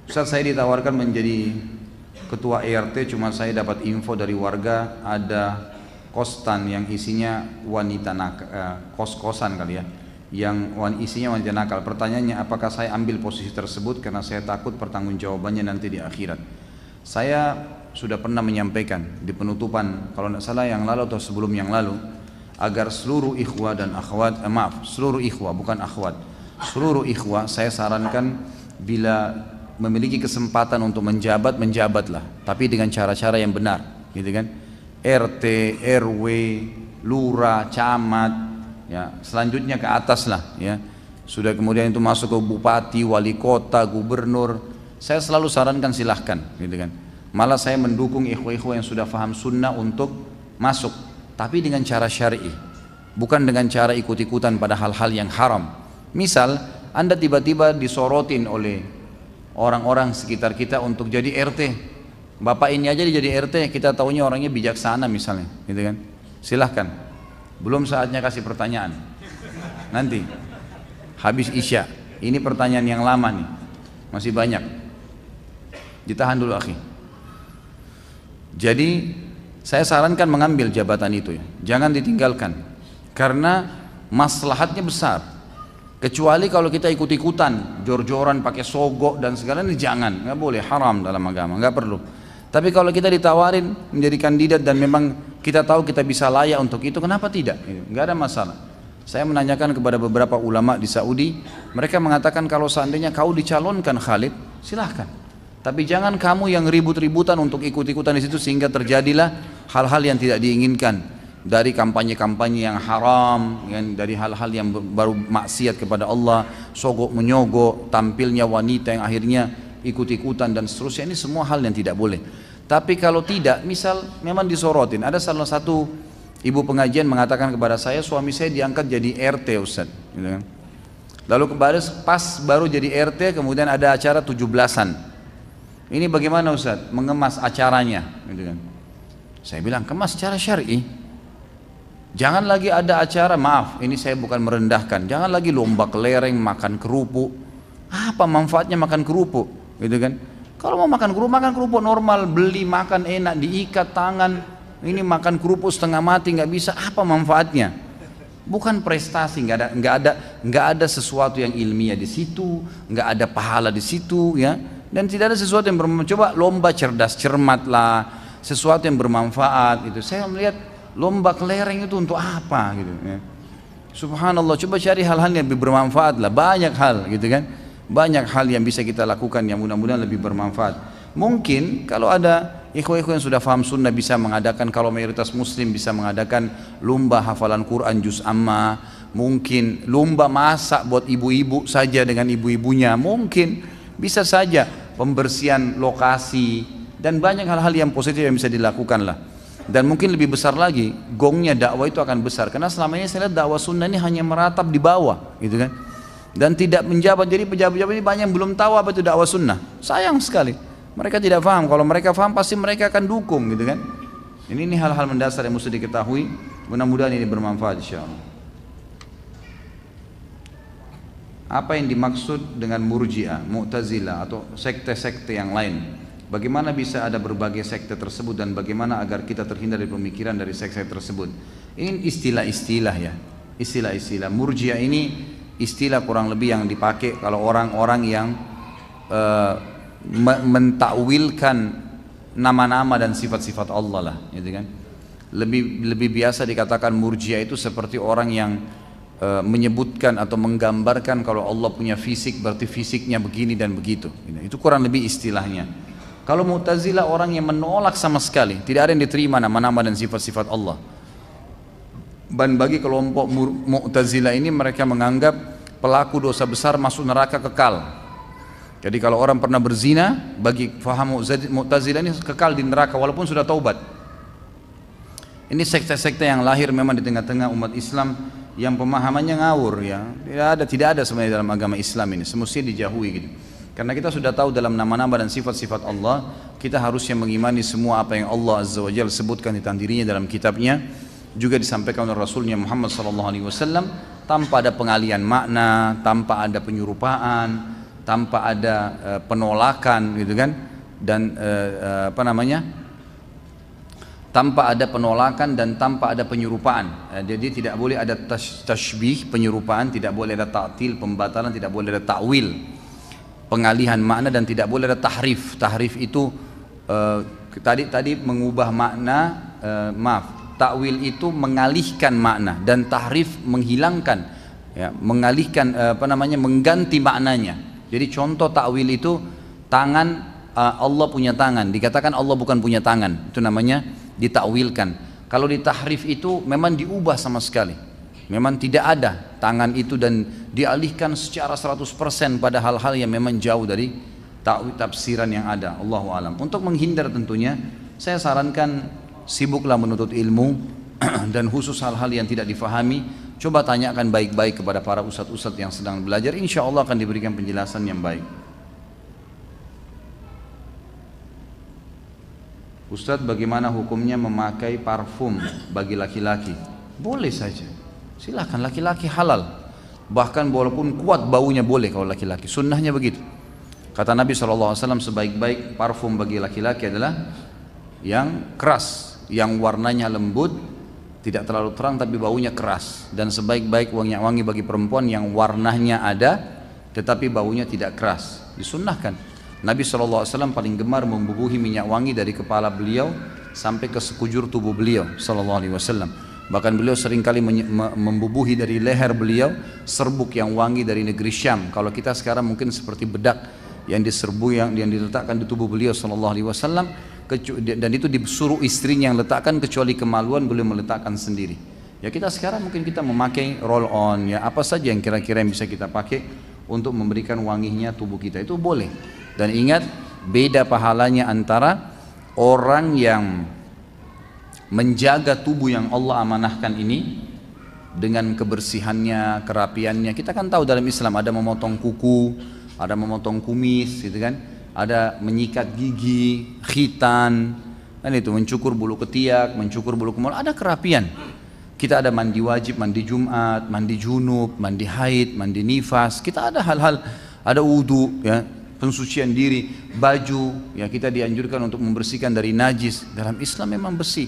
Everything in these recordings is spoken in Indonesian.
Ustaz, saya ditawarkan menjadi ketua ERT, cuma saya dapat info dari warga ada kostan yang isinya wanita nakal, kos-kosan kali ya, yang isinya wanita nakal. Pertanyaannya, apakah saya ambil posisi tersebut karena saya takut pertanggungjawabannya nanti di akhirat. Saya sudah pernah menyampaikan di penutupan, kalau tidak salah yang lalu atau sebelum yang lalu, agar seluruh ikhwah dan akhwat, seluruh ikhwah bukan akhwat, seluruh ikhwah saya sarankan bila memiliki kesempatan untuk menjabat, menjabatlah, tapi dengan cara-cara yang benar, gitu kan? RT, RW, lurah, camat, ya, selanjutnya ke atas lah, ya. Sudah kemudian itu masuk ke bupati, wali kota, gubernur. Saya selalu sarankan silahkan, gitu kan? Malah saya mendukung ikhwah-ikhwah yang sudah faham sunnah untuk masuk, tapi dengan cara syar'i, bukan dengan cara ikut-ikutan pada hal-hal yang haram. Misal, Anda tiba-tiba disorotin oleh orang-orang sekitar kita untuk jadi RT. Bapak ini aja dia jadi RT, kita taunya orangnya bijaksana misalnya, gitu kan? Silahkan. Belum saatnya kasih pertanyaan. Nanti habis Isya. Ini pertanyaan yang lama nih. Masih banyak. Ditahan dulu, akhi. Jadi saya sarankan mengambil jabatan itu ya. Jangan ditinggalkan. Karena maslahatnya besar. Kecuali kalau kita ikut-ikutan, jor-joran pakai sogok dan segala ini jangan, nggak boleh, haram dalam agama, nggak perlu. Tapi kalau kita ditawarin menjadi kandidat dan memang kita tahu kita bisa layak untuk itu, kenapa tidak? Nggak ada masalah. Saya menanyakan kepada beberapa ulama di Saudi, mereka mengatakan kalau seandainya kau dicalonkan Khalid, silahkan. Tapi jangan kamu yang ribut-ributan untuk ikut-ikutan di situ sehingga terjadilah hal-hal yang tidak diinginkan. Dari kampanye-kampanye yang haram, dari hal-hal yang baru maksiat kepada Allah, sogok menyogok, tampilnya wanita yang akhirnya ikut-ikutan dan seterusnya, ini semua hal yang tidak boleh. Tapi kalau tidak, misal memang disorotin, ada salah satu ibu pengajian mengatakan kepada saya, suami saya diangkat jadi RT Ustaz, gitu kan. Lalu pas baru jadi RT, kemudian ada acara 17-an. Ini bagaimana Ustaz? Mengemas acaranya, gitu kan. Saya bilang, kemas secara syar'i. Jangan lagi ada acara, maaf, ini saya bukan merendahkan. Jangan lagi lomba kelereng, makan kerupuk. Apa manfaatnya makan kerupuk, gitu kan? Kalau mau makan kerupuk normal, beli makan enak, diikat tangan. Ini makan kerupuk setengah mati nggak bisa. Apa manfaatnya? Bukan prestasi, nggak ada sesuatu yang ilmiah di situ, nggak ada pahala di situ, ya. Dan tidak ada sesuatu yang bermanfaat. Coba lomba cerdas cermat lah, sesuatu yang bermanfaat. Itu saya melihat. Lomba kelereng itu untuk apa gitu ya. Subhanallah, coba cari hal-hal yang lebih bermanfaat lah, banyak hal gitu kan. Banyak hal yang bisa kita lakukan yang mudah-mudahan lebih bermanfaat. Mungkin kalau ada ikhwah-ikhwah yang sudah paham sunnah bisa mengadakan, kalau mayoritas muslim bisa mengadakan lomba hafalan Quran juz amma, mungkin lomba masak buat ibu-ibu saja dengan ibu-ibunya, mungkin bisa saja pembersihan lokasi dan banyak hal-hal yang positif yang bisa dilakukan lah. Dan mungkin lebih besar lagi, gongnya dakwah itu akan besar. Karena selama ini saya lihat dakwah sunnah ini hanya meratap di bawah, gitu kan. Dan tidak menjabat. Jadi pejabat-pejabat ini banyak yang belum tahu apa itu dakwah sunnah. Sayang sekali. Mereka tidak paham. Kalau mereka paham pasti mereka akan dukung, gitu kan. Ini hal-hal mendasar yang mesti diketahui. Mudah-mudahan ini bermanfaat insyaallah. Apa yang dimaksud dengan Murji'ah, Mu'tazilah atau sekte-sekte yang lain? Bagaimana bisa ada berbagai sekte tersebut dan bagaimana agar kita terhindar dari pemikiran dari sekte tersebut? Ini istilah-istilah ya, istilah-istilah. Murji'ah ini istilah kurang lebih yang dipakai kalau orang-orang yang mentakwilkan nama-nama dan sifat-sifat Allah lah, gitu kan? Lebih biasa dikatakan Murji'ah itu seperti orang yang menyebutkan atau menggambarkan kalau Allah punya fisik berarti fisiknya begini dan begitu. Itu kurang lebih istilahnya. Kalau Mu'tazilah orang yang menolak sama sekali, tidak ada yang diterima nama-nama dan sifat-sifat Allah. Dan bagi kelompok Mu'tazilah ini mereka menganggap pelaku dosa besar masuk neraka kekal. Jadi kalau orang pernah berzina, bagi faham Mu'tazilah ini kekal di neraka walaupun sudah taubat. Ini sekte-sekte yang lahir memang di tengah-tengah umat Islam yang pemahamannya ngawur ya. Tidak ada sebenarnya dalam agama Islam ini, semestinya dijauhi gitu. Karena kita sudah tahu dalam nama-nama dan sifat-sifat Allah, kita harusnya mengimani semua apa yang Allah Azza wa Jalla sebutkan tentang dirinya dalam kitabnya, juga disampaikan oleh Rasulnya Muhammad SAW, tanpa ada pengalian makna, tanpa ada penyerupaan, tanpa ada penolakan gitu kan, dan tanpa ada penolakan dan tanpa ada penyerupaan. Jadi tidak boleh ada tashbih, penyerupaan, tidak boleh ada ta'til, pembatalan, tidak boleh ada ta'wil, pengalihan makna, dan tidak boleh ada tahrif. Tahrif itu tadi mengubah makna, ta'wil itu mengalihkan makna, dan tahrif menghilangkan, ya, mengalihkan mengganti maknanya. Jadi contoh ta'wil itu tangan, Allah punya tangan, dikatakan Allah bukan punya tangan, itu namanya ditakwilkan. Kalau ditahrif itu memang diubah sama sekali, memang tidak ada tangan itu dan dialihkan secara 100% pada hal-hal yang memang jauh dari tafsiran yang ada. Allahu alam. Untuk menghindar tentunya saya sarankan sibuklah menuntut ilmu dan khusus hal-hal yang tidak difahami coba tanyakan baik-baik kepada para ustadz-ustadz yang sedang belajar, insya Allah akan diberikan penjelasan yang baik. Ustadz, bagaimana hukumnya memakai parfum bagi laki-laki? Boleh saja, silahkan, laki-laki halal. Bahkan walaupun kuat baunya boleh kalau laki-laki, sunnahnya begitu. Kata Nabi SAW, sebaik-baik parfum bagi laki-laki adalah yang keras, yang warnanya lembut, tidak terlalu terang tapi baunya keras. Dan sebaik-baik wangi bagi perempuan yang warnanya ada tetapi baunya tidak keras, disunnahkan. Nabi SAW paling gemar membubuhi minyak wangi dari kepala beliau sampai ke sekujur tubuh beliau SAW. Bahkan beliau seringkali membubuhi dari leher beliau serbuk yang wangi dari negeri Syam. Kalau kita sekarang mungkin seperti bedak yang diserbu, yang diletakkan di tubuh beliau SAW, dan itu disuruh istrinya yang letakkan, kecuali kemaluan beliau meletakkan sendiri. Ya kita sekarang mungkin kita memakai roll on, ya apa saja yang kira-kira yang bisa kita pakai untuk memberikan wanginya tubuh kita, itu boleh. Dan ingat, beda pahalanya antara orang yang menjaga tubuh yang Allah amanahkan ini dengan kebersihannya, kerapiannya. Kita kan tahu dalam Islam ada memotong kuku, ada memotong kumis, gitu kan, ada menyikat gigi, khitan, kan itu, mencukur bulu ketiak, mencukur bulu kemul, ada kerapian. Kita ada mandi wajib, mandi Jumat, mandi junub, mandi haid, mandi nifas. Kita ada hal-hal, ada wudu, ya, pensucian diri, baju, ya kita dianjurkan untuk membersihkan dari najis. Dalam Islam memang bersih,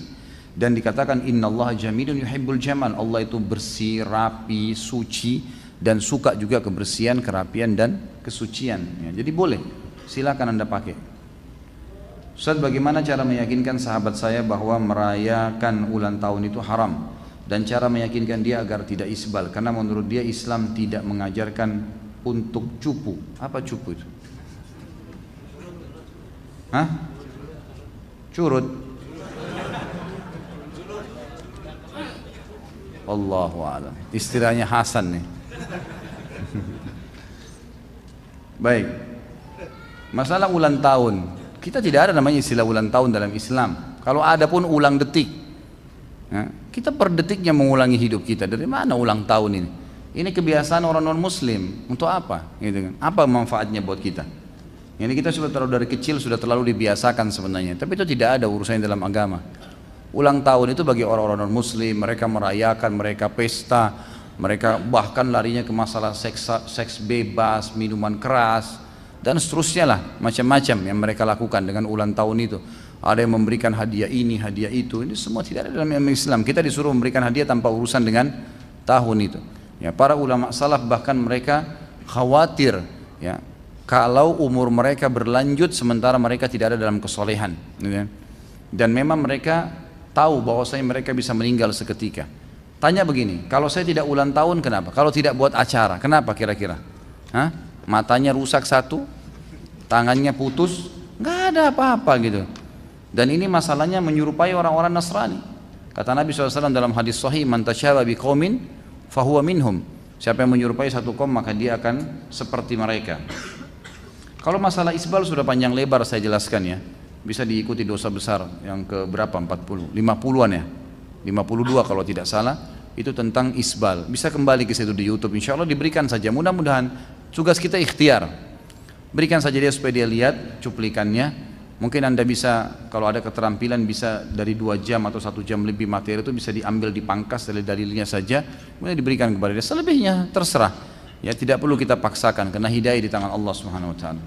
dan dikatakan innallaha jamilun yuhibbul jamal, Allah itu bersih, rapi, suci, dan suka juga kebersihan, kerapian dan kesucian, ya, jadi boleh, silakan Anda pakai. Ustaz, bagaimana cara meyakinkan sahabat saya bahwa merayakan ulang tahun itu haram, dan cara meyakinkan dia agar tidak isbal, karena menurut dia Islam tidak mengajarkan untuk cupu. Apa cupu itu? Hah? Curut? Allahu a'lam. Istilahnya Hasan nih. Baik. Masalah ulang tahun, kita tidak ada namanya istilah ulang tahun dalam Islam. Kalau ada pun ulang detik. Nah, kita per detiknya mengulangi hidup kita. Dari mana ulang tahun ini? Ini kebiasaan orang non muslim. Untuk apa? Gitu kan? Apa manfaatnya buat kita? Ini kita sudah dari kecil sudah terlalu dibiasakan sebenarnya. Tapi itu tidak ada urusannya dalam agama. Ulang tahun itu bagi orang-orang non muslim, mereka merayakan, mereka pesta, mereka bahkan larinya ke masalah seks bebas, minuman keras, dan seterusnya lah, macam-macam yang mereka lakukan dengan ulang tahun itu. Ada yang memberikan hadiah ini, hadiah itu, ini semua tidak ada dalam Islam. Kita disuruh memberikan hadiah tanpa urusan dengan tahun itu. Ya, para ulama salaf bahkan mereka khawatir, ya, kalau umur mereka berlanjut sementara mereka tidak ada dalam kesolehan, ya. Dan memang mereka tahu bahwasanya mereka bisa meninggal seketika. Tanya begini, kalau saya tidak ulang tahun kenapa? Kalau tidak buat acara, kenapa kira-kira? Hah? Matanya rusak satu, tangannya putus, nggak ada apa-apa gitu. Dan ini masalahnya menyerupai orang-orang Nasrani. Kata Nabi SAW dalam hadis sahih, man tasyabaha biqaumin fahuwa minhum. Siapa yang menyerupai satu kaum maka dia akan seperti mereka. Kalau masalah isbal sudah panjang lebar saya jelaskan, ya. Bisa diikuti dosa besar yang ke berapa? 40, 50-an ya. 52 kalau tidak salah, itu tentang isbal. Bisa kembali ke situ di YouTube, insya Allah diberikan saja. Mudah-mudahan tugas kita ikhtiar. Berikan saja dia supaya dia lihat cuplikannya. Mungkin Anda bisa, kalau ada keterampilan bisa dari 2 jam atau 1 jam lebih materi itu bisa diambil, dipangkas dari dalilnya saja, kemudian diberikan kepada dia. Selebihnya terserah. Ya, tidak perlu kita paksakan karena hidayah di tangan Allah Subhanahu wa taala.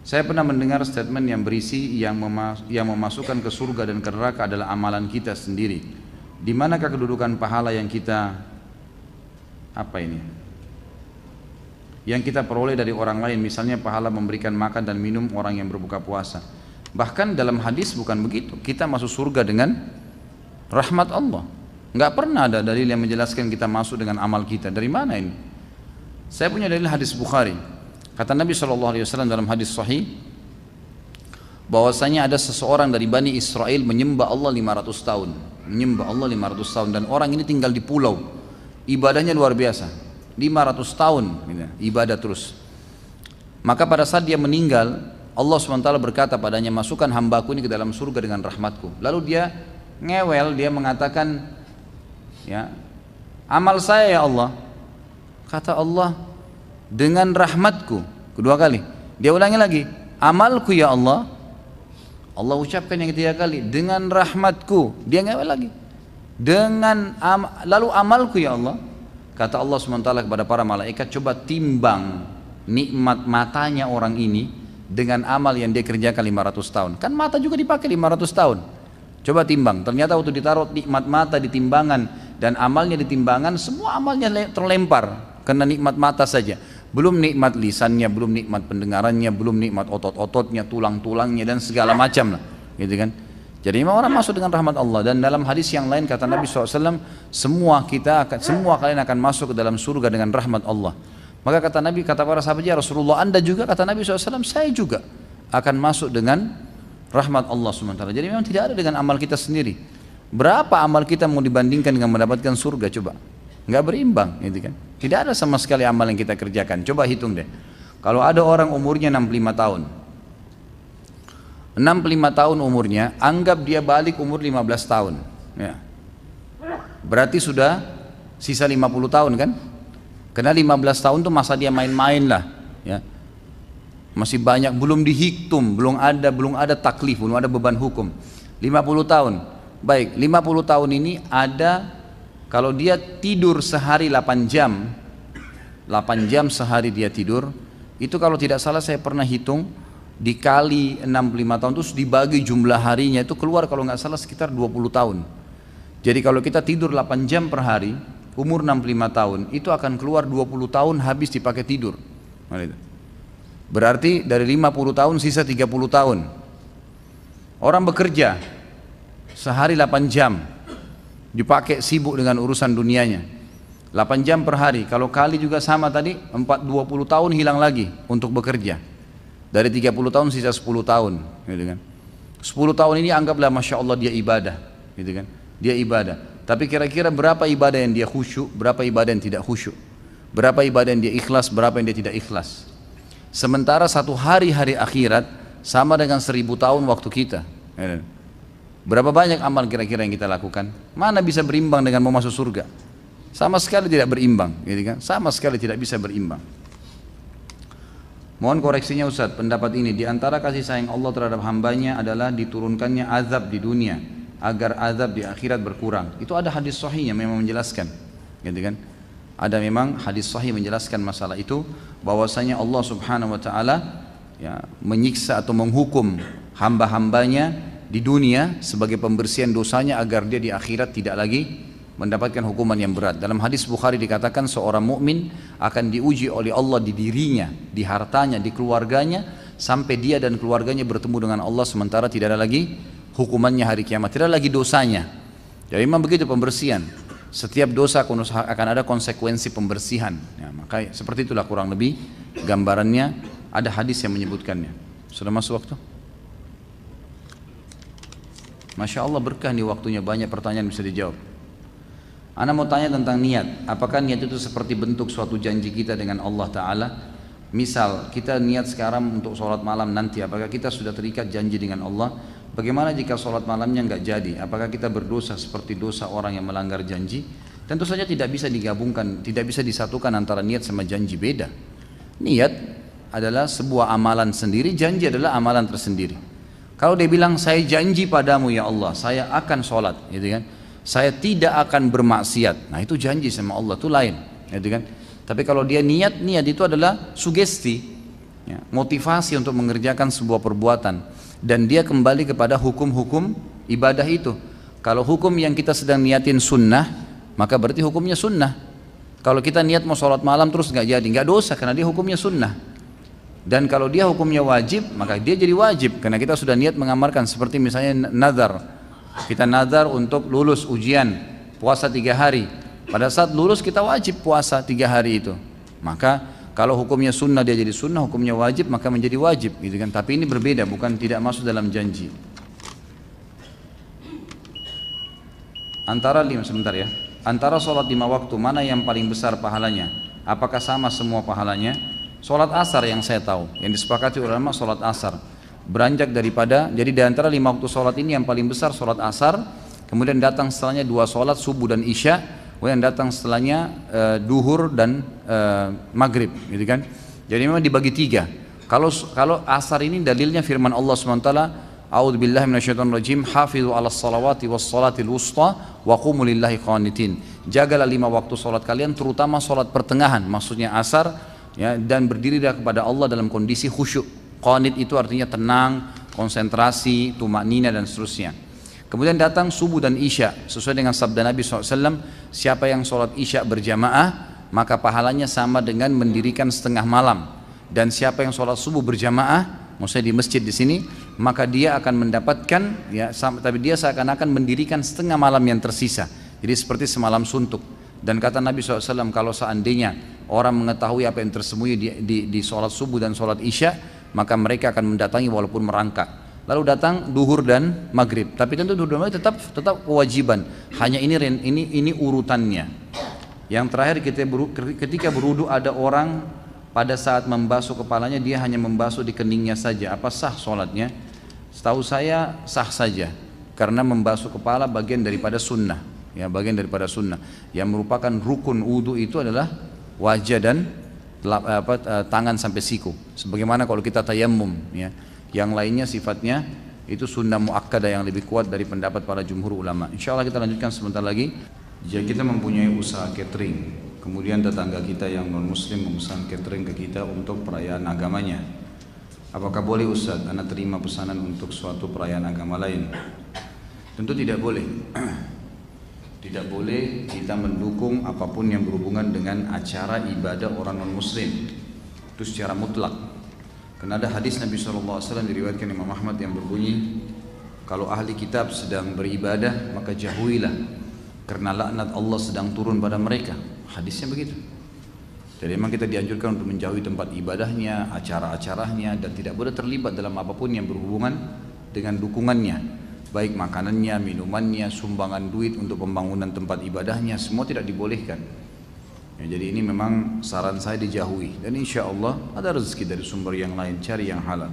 Saya pernah mendengar statement yang berisi yang memasukkan ke surga dan ke neraka adalah amalan kita sendiri. Di manakah kedudukan pahala yang kita yang kita peroleh dari orang lain, misalnya pahala memberikan makan dan minum orang yang berbuka puasa. Bahkan dalam hadis bukan begitu, kita masuk surga dengan rahmat Allah. Enggak pernah ada dalil yang menjelaskan kita masuk dengan amal kita. Dari mana ini? Saya punya dalil hadis Bukhari. Kata Nabi SAW dalam hadis sahih, bahwasanya ada seseorang dari Bani Israel menyembah Allah 500 tahun. Menyembah Allah 500 tahun, dan orang ini tinggal di pulau. Ibadahnya luar biasa. 500 tahun ibadah terus. Maka pada saat dia meninggal, Allah SWT berkata padanya, masukkan hambaku ini ke dalam surga dengan rahmatku. Lalu dia ngewel, dia mengatakan, ya, amal saya ya Allah. Kata Allah, dengan rahmatku. Kedua kali dia ulangi lagi, amalku ya Allah. Allah ucapkan yang ketiga kali, dengan rahmatku. Dia ngewel lagi, lalu amalku ya Allah. Kata Allah SWT kepada para malaikat, coba timbang nikmat matanya orang ini dengan amal yang dia kerjakan 500 tahun. Kan mata juga dipakai 500 tahun. Coba timbang, ternyata waktu ditaruh nikmat mata di timbangan dan amalnya di timbangan, semua amalnya terlempar karena nikmat mata saja. Belum nikmat lisannya, belum nikmat pendengarannya, belum nikmat otot-ototnya, tulang-tulangnya dan segala macam lah, gitu kan. Jadi memang orang masuk dengan rahmat Allah. Dan dalam hadis yang lain kata Nabi SAW, semua kalian akan masuk ke dalam surga dengan rahmat Allah. Maka kata Nabi, kata para sahabat, ya Rasulullah, Anda juga? Kata Nabi SAW, saya juga akan masuk dengan rahmat Allah SWT. Jadi memang tidak ada dengan amal kita sendiri. Berapa amal kita mau dibandingkan dengan mendapatkan surga, coba? Nggak berimbang, gitu kan? Tidak ada sama sekali amal yang kita kerjakan. Coba hitung deh, kalau ada orang umurnya 65 tahun, 65 tahun umurnya, anggap dia balik umur 15 tahun, ya. Berarti sudah sisa 50 tahun kan? Karena 15 tahun itu masa dia main-main lah, ya. Masih banyak, belum dihitung, belum ada taklif, belum ada beban hukum. 50 tahun, baik, 50 tahun ini ada, kalau dia tidur sehari 8 jam, 8 jam sehari dia tidur, itu kalau tidak salah saya pernah hitung, dikali 65 tahun terus dibagi jumlah harinya, itu keluar kalau nggak salah sekitar 20 tahun. Jadi kalau kita tidur 8 jam per hari, umur 65 tahun, itu akan keluar 20 tahun habis dipakai tidur. Berarti dari 50 tahun sisa 30 tahun. Orang bekerja sehari 8 jam, dipakai sibuk dengan urusan dunianya. 8 jam per hari, kalau kali juga sama tadi, 20 tahun hilang lagi untuk bekerja. Dari 30 tahun sisa 10 tahun, gitu kan. 10 tahun ini anggaplah Masya Allah dia ibadah, gitu kan. Dia ibadah. Tapi kira-kira berapa ibadah yang dia khusyuk, berapa ibadah yang tidak khusyuk, berapa ibadah yang dia ikhlas, berapa yang dia tidak ikhlas. Sementara satu hari-hari akhirat sama dengan 1000 tahun waktu kita. Berapa banyak amal kira-kira yang kita lakukan? Mana bisa berimbang dengan mau masuk surga? Sama sekali tidak berimbang, gitu kan? Sama sekali tidak bisa berimbang. Mohon koreksinya Ustaz, pendapat ini di antara kasih sayang Allah terhadap hambanya adalah diturunkannya azab di dunia agar azab di akhirat berkurang. Itu ada hadis sahih yang memang menjelaskan, gitu kan? Ada memang hadis sahih menjelaskan masalah itu, bahwasanya Allah Subhanahu wa taala ya menyiksa atau menghukum hamba-hambanya di dunia sebagai pembersihan dosanya agar dia di akhirat tidak lagi mendapatkan hukuman yang berat. Dalam hadis Bukhari dikatakan seorang mukmin akan diuji oleh Allah di dirinya, di hartanya, di keluarganya, sampai dia dan keluarganya bertemu dengan Allah sementara tidak ada lagi hukumannya hari kiamat, tidak ada lagi dosanya. Jadi memang begitu pembersihan. Setiap dosa akan ada konsekuensi pembersihan. Ya, maka seperti itulah kurang lebih gambarannya. Ada hadis yang menyebutkannya. Sudah masuk waktu? Masya Allah berkah nih waktunya, banyak pertanyaan bisa dijawab. Ana mau tanya tentang niat. Apakah niat itu seperti bentuk suatu janji kita dengan Allah Ta'ala? Misal kita niat sekarang untuk sholat malam nanti, apakah kita sudah terikat janji dengan Allah? Bagaimana jika sholat malamnya nggak jadi? Apakah kita berdosa seperti dosa orang yang melanggar janji? Tentu saja tidak bisa digabungkan, tidak bisa disatukan antara niat sama janji, beda. Niat adalah sebuah amalan sendiri, janji adalah amalan tersendiri. Kalau dia bilang saya janji padamu ya Allah, saya akan sholat, gitu kan? Saya tidak akan bermaksiat. Nah itu janji sama Allah, itu lain, gitu kan? Tapi kalau dia niat itu adalah sugesti, ya, motivasi untuk mengerjakan sebuah perbuatan, dan dia kembali kepada hukum-hukum ibadah itu. Kalau hukum yang kita sedang niatin sunnah, maka berarti hukumnya sunnah. Kalau kita niat mau sholat malam terus nggak jadi, nggak dosa karena dia hukumnya sunnah. Dan kalau dia hukumnya wajib, maka dia jadi wajib karena kita sudah niat mengamalkan. Seperti misalnya nazar, kita nazar untuk lulus ujian puasa 3 hari. Pada saat lulus kita wajib puasa 3 hari itu. Maka kalau hukumnya sunnah dia jadi sunnah, hukumnya wajib maka menjadi wajib, gitu kan? Tapi ini berbeda, bukan tidak masuk dalam janji. Antara sholat 5 waktu mana yang paling besar pahalanya? Apakah sama semua pahalanya? Sholat asar yang saya tahu, yang disepakati ulama sholat asar. Beranjak daripada, jadi di antara 5 waktu sholat ini yang paling besar sholat asar, kemudian datang setelahnya 2 sholat subuh dan isya, kemudian datang setelahnya duhur dan maghrib, gitu kan? Jadi memang dibagi 3. Kalau asar ini dalilnya firman Allah SWT, A'udzubillahi minasyaitonirrajim, hafizu 'alas salawati was salatil wusta wa qumu lillahi qanitin. Jagalah 5 waktu salat kalian, terutama salat pertengahan, maksudnya asar, ya, dan berdirilah kepada Allah dalam kondisi khusyuk. Qanit itu artinya tenang, konsentrasi, tumanina dan seterusnya. Kemudian datang subuh dan isya, sesuai dengan sabda Nabi SAW, siapa yang salat isya berjamaah maka pahalanya sama dengan mendirikan setengah malam, dan siapa yang salat subuh berjamaah, maksudnya di masjid di sini, maka dia akan mendapatkan, ya, tapi dia seakan-akan mendirikan setengah malam yang tersisa. Jadi seperti semalam suntuk. Dan kata Nabi SAW, kalau seandainya orang mengetahui apa yang tersembunyi di sholat subuh dan sholat isya, maka mereka akan mendatangi walaupun merangkak. Lalu datang duhur dan maghrib. Tapi tentu duhur dan maghrib tetap kewajiban. Hanya ini urutannya. Yang terakhir ketika berwudu ada orang pada saat membasuh kepalanya dia hanya membasuh di keningnya saja. Apa sah sholatnya? Setahu saya sah saja, karena membasuh kepala bagian daripada sunnah, ya, bagian daripada sunnah. Yang merupakan rukun wudu itu adalah wajah dan tangan sampai siku. Sebagaimana kalau kita tayammum, ya, yang lainnya sifatnya itu sunnah muakkadah yang lebih kuat dari pendapat para jumhur ulama. Insya Allah kita lanjutkan sebentar lagi. Jika kita mempunyai usaha catering, kemudian tetangga kita yang non muslim memesan catering ke kita untuk perayaan agamanya, apakah boleh Ustaz Anda terima pesanan untuk suatu perayaan agama lain? Tentu tidak boleh. Tidak boleh kita mendukung apapun yang berhubungan dengan acara ibadah orang non muslim, itu secara mutlak. Karena ada hadis Nabi SAW diriwayatkan Imam Ahmad yang berbunyi, kalau ahli kitab sedang beribadah maka jauhilah, karena laknat Allah sedang turun pada mereka. Hadisnya begitu. Jadi memang kita dianjurkan untuk menjauhi tempat ibadahnya, acara-acaranya, dan tidak boleh terlibat dalam apapun yang berhubungan dengan dukungannya, baik makanannya, minumannya, sumbangan duit untuk pembangunan tempat ibadahnya, semua tidak dibolehkan. Ya, jadi ini memang saran saya dijauhi, dan insya Allah ada rezeki dari sumber yang lain, cari yang halal.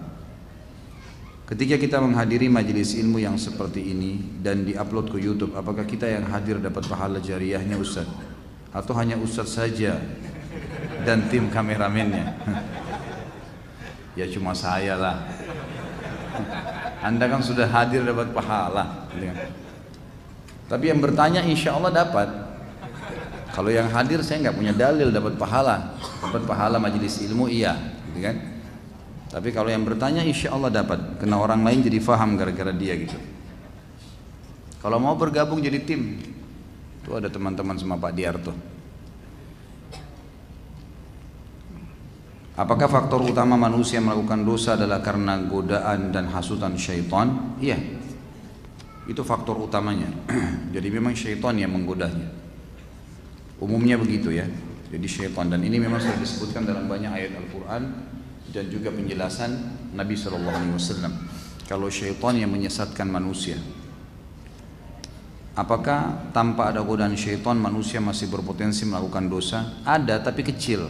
Ketika kita menghadiri majelis ilmu yang seperti ini dan diupload ke YouTube, apakah kita yang hadir dapat pahala jariahnya Ustaz? Atau hanya Ustaz saja dan tim kameramennya? Ya cuma saya lah. Anda kan sudah hadir dapat pahala. Tapi yang bertanya insya Allah dapat. Kalau yang hadir saya nggak punya dalil dapat pahala. Dapat pahala majelis ilmu iya, gitu kan? Tapi kalau yang bertanya insya Allah dapat, karena orang lain jadi faham gara-gara dia gitu. Kalau mau bergabung jadi tim, itu ada teman-teman sama Pak Diarto. Apakah faktor utama manusia melakukan dosa adalah karena godaan dan hasutan syaitan? Iya, itu faktor utamanya. Jadi memang syaitan yang menggodanya. Umumnya begitu ya. Jadi syaitan, dan ini memang sudah disebutkan dalam banyak ayat Al-Quran dan juga penjelasan Nabi SAW. Kalau syaitan yang menyesatkan manusia, apakah tanpa ada godaan syaitan manusia masih berpotensi melakukan dosa? Ada, tapi kecil.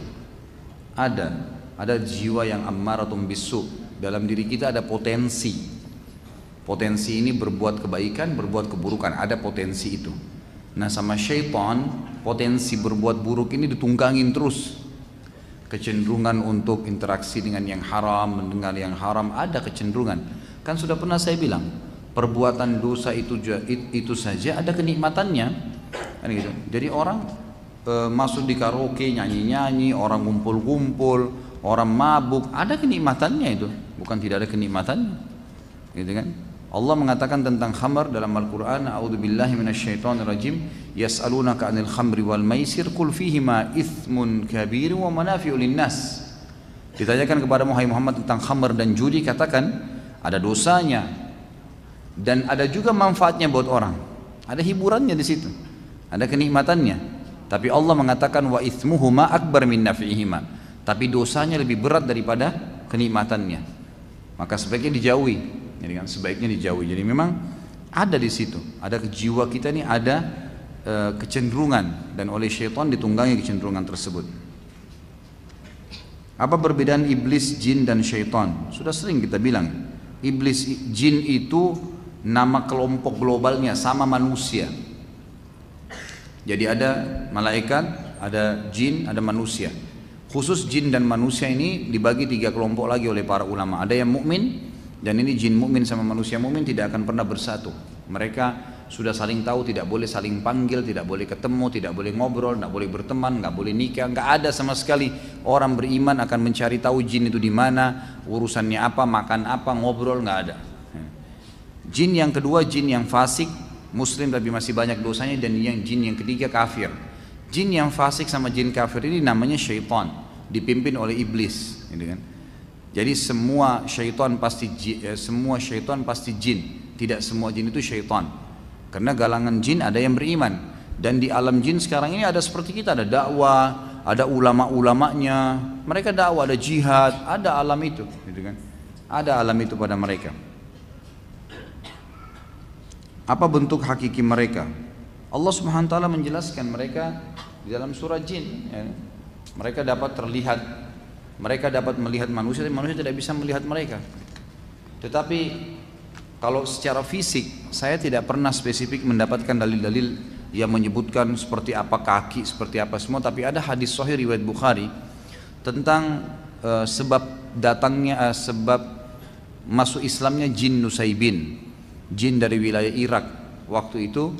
Ada jiwa yang ammaratum bisu. Dalam diri kita ada potensi. Potensi ini berbuat kebaikan, berbuat keburukan, ada potensi itu. Nah sama syaitan, potensi berbuat buruk ini ditunggangin terus. Kecenderungan untuk interaksi dengan yang haram, mendengar yang haram, ada kecenderungan. Kan sudah pernah saya bilang, perbuatan dosa itu saja ada kenikmatannya, kan gitu. Jadi orang masuk di karaoke nyanyi-nyanyi, orang kumpul-kumpul, orang mabuk, ada kenikmatannya itu, bukan tidak ada kenikmatannya, gitu kan? Allah mengatakan tentang khamar dalam Al-Quran, a'udzubillahi minasyaitonirrajim, yas'alunaka 'anil khamri wal maisir qul fihima itsmun kabir wa manafi'u linnas. Ditanyakan kepada Muhammad tentang khamar dan judi, katakan ada dosanya dan ada juga manfaatnya buat orang. Ada hiburannya di situ, ada kenikmatannya. Tapi Allah mengatakan wa itsmuhuma akbar min naf'ihima. Tapi dosanya lebih berat daripada kenikmatannya. Maka sebaiknya dijauhi. Jadi kan sebaiknya dijauhi. Jadi memang ada di situ, ada jiwa kita ini ada kecenderungan dan oleh syaitan ditunggangi kecenderungan tersebut. Apa perbedaan iblis, jin dan syaitan? Sudah sering kita bilang, iblis, jin itu nama kelompok globalnya sama manusia. Jadi ada malaikat, ada jin, ada manusia. Khusus jin dan manusia ini dibagi 3 kelompok lagi oleh para ulama. Ada yang mukmin, dan ini jin mukmin sama manusia mukmin tidak akan pernah bersatu. Mereka sudah saling tahu, tidak boleh saling panggil, tidak boleh ketemu, tidak boleh ngobrol, tidak boleh berteman, nggak boleh nikah, nggak ada sama sekali. Orang beriman akan mencari tahu jin itu di mana, urusannya apa, makan apa, ngobrol, nggak ada. Jin yang kedua, jin yang fasik, muslim tapi masih banyak dosanya, dan yang jin yang ketiga kafir. Jin yang fasik sama jin kafir ini namanya syaitan, dipimpin oleh iblis, gitu kan? Jadi semua syaitan pasti jin, tidak semua jin itu syaitan. Karena galangan jin ada yang beriman, dan di alam jin sekarang ini ada seperti kita, ada dakwah, ada ulama-ulamanya, mereka dakwah, ada jihad, ada alam itu, gitu kan? Ada alam itu pada mereka. Apa bentuk hakiki mereka? Allah Subhanahu wa taala menjelaskan mereka di dalam surah Jin, ya. Mereka dapat terlihat, mereka dapat melihat manusia, tapi manusia tidak bisa melihat mereka. Tetapi kalau secara fisik, saya tidak pernah spesifik mendapatkan dalil-dalil yang menyebutkan seperti apa kaki, seperti apa semua. Tapi ada hadis sahih riwayat Bukhari tentang sebab datangnya, sebab masuk Islamnya jin Nusaybin, jin dari wilayah Irak. Waktu itu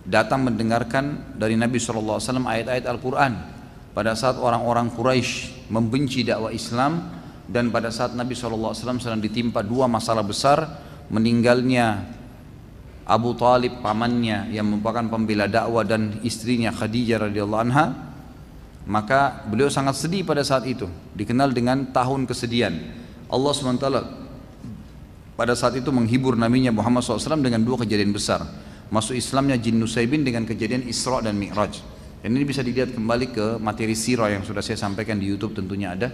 datang mendengarkan dari Nabi SAW ayat-ayat Al-Quran pada saat orang-orang Quraisy membenci dakwah Islam, dan pada saat Nabi SAW sedang ditimpa 2 masalah besar, meninggalnya Abu Talib pamannya yang merupakan pembela dakwah dan istrinya Khadijah radhiyallahu anha, maka beliau sangat sedih pada saat itu, dikenal dengan tahun kesedihan. Allah SWT pada saat itu menghibur nabinya Muhammad SAW dengan 2 kejadian besar, masuk Islamnya jin Nusaybin dengan kejadian Isra dan Mi'raj. Dan ini bisa dilihat kembali ke materi sirah yang sudah saya sampaikan di YouTube, tentunya ada.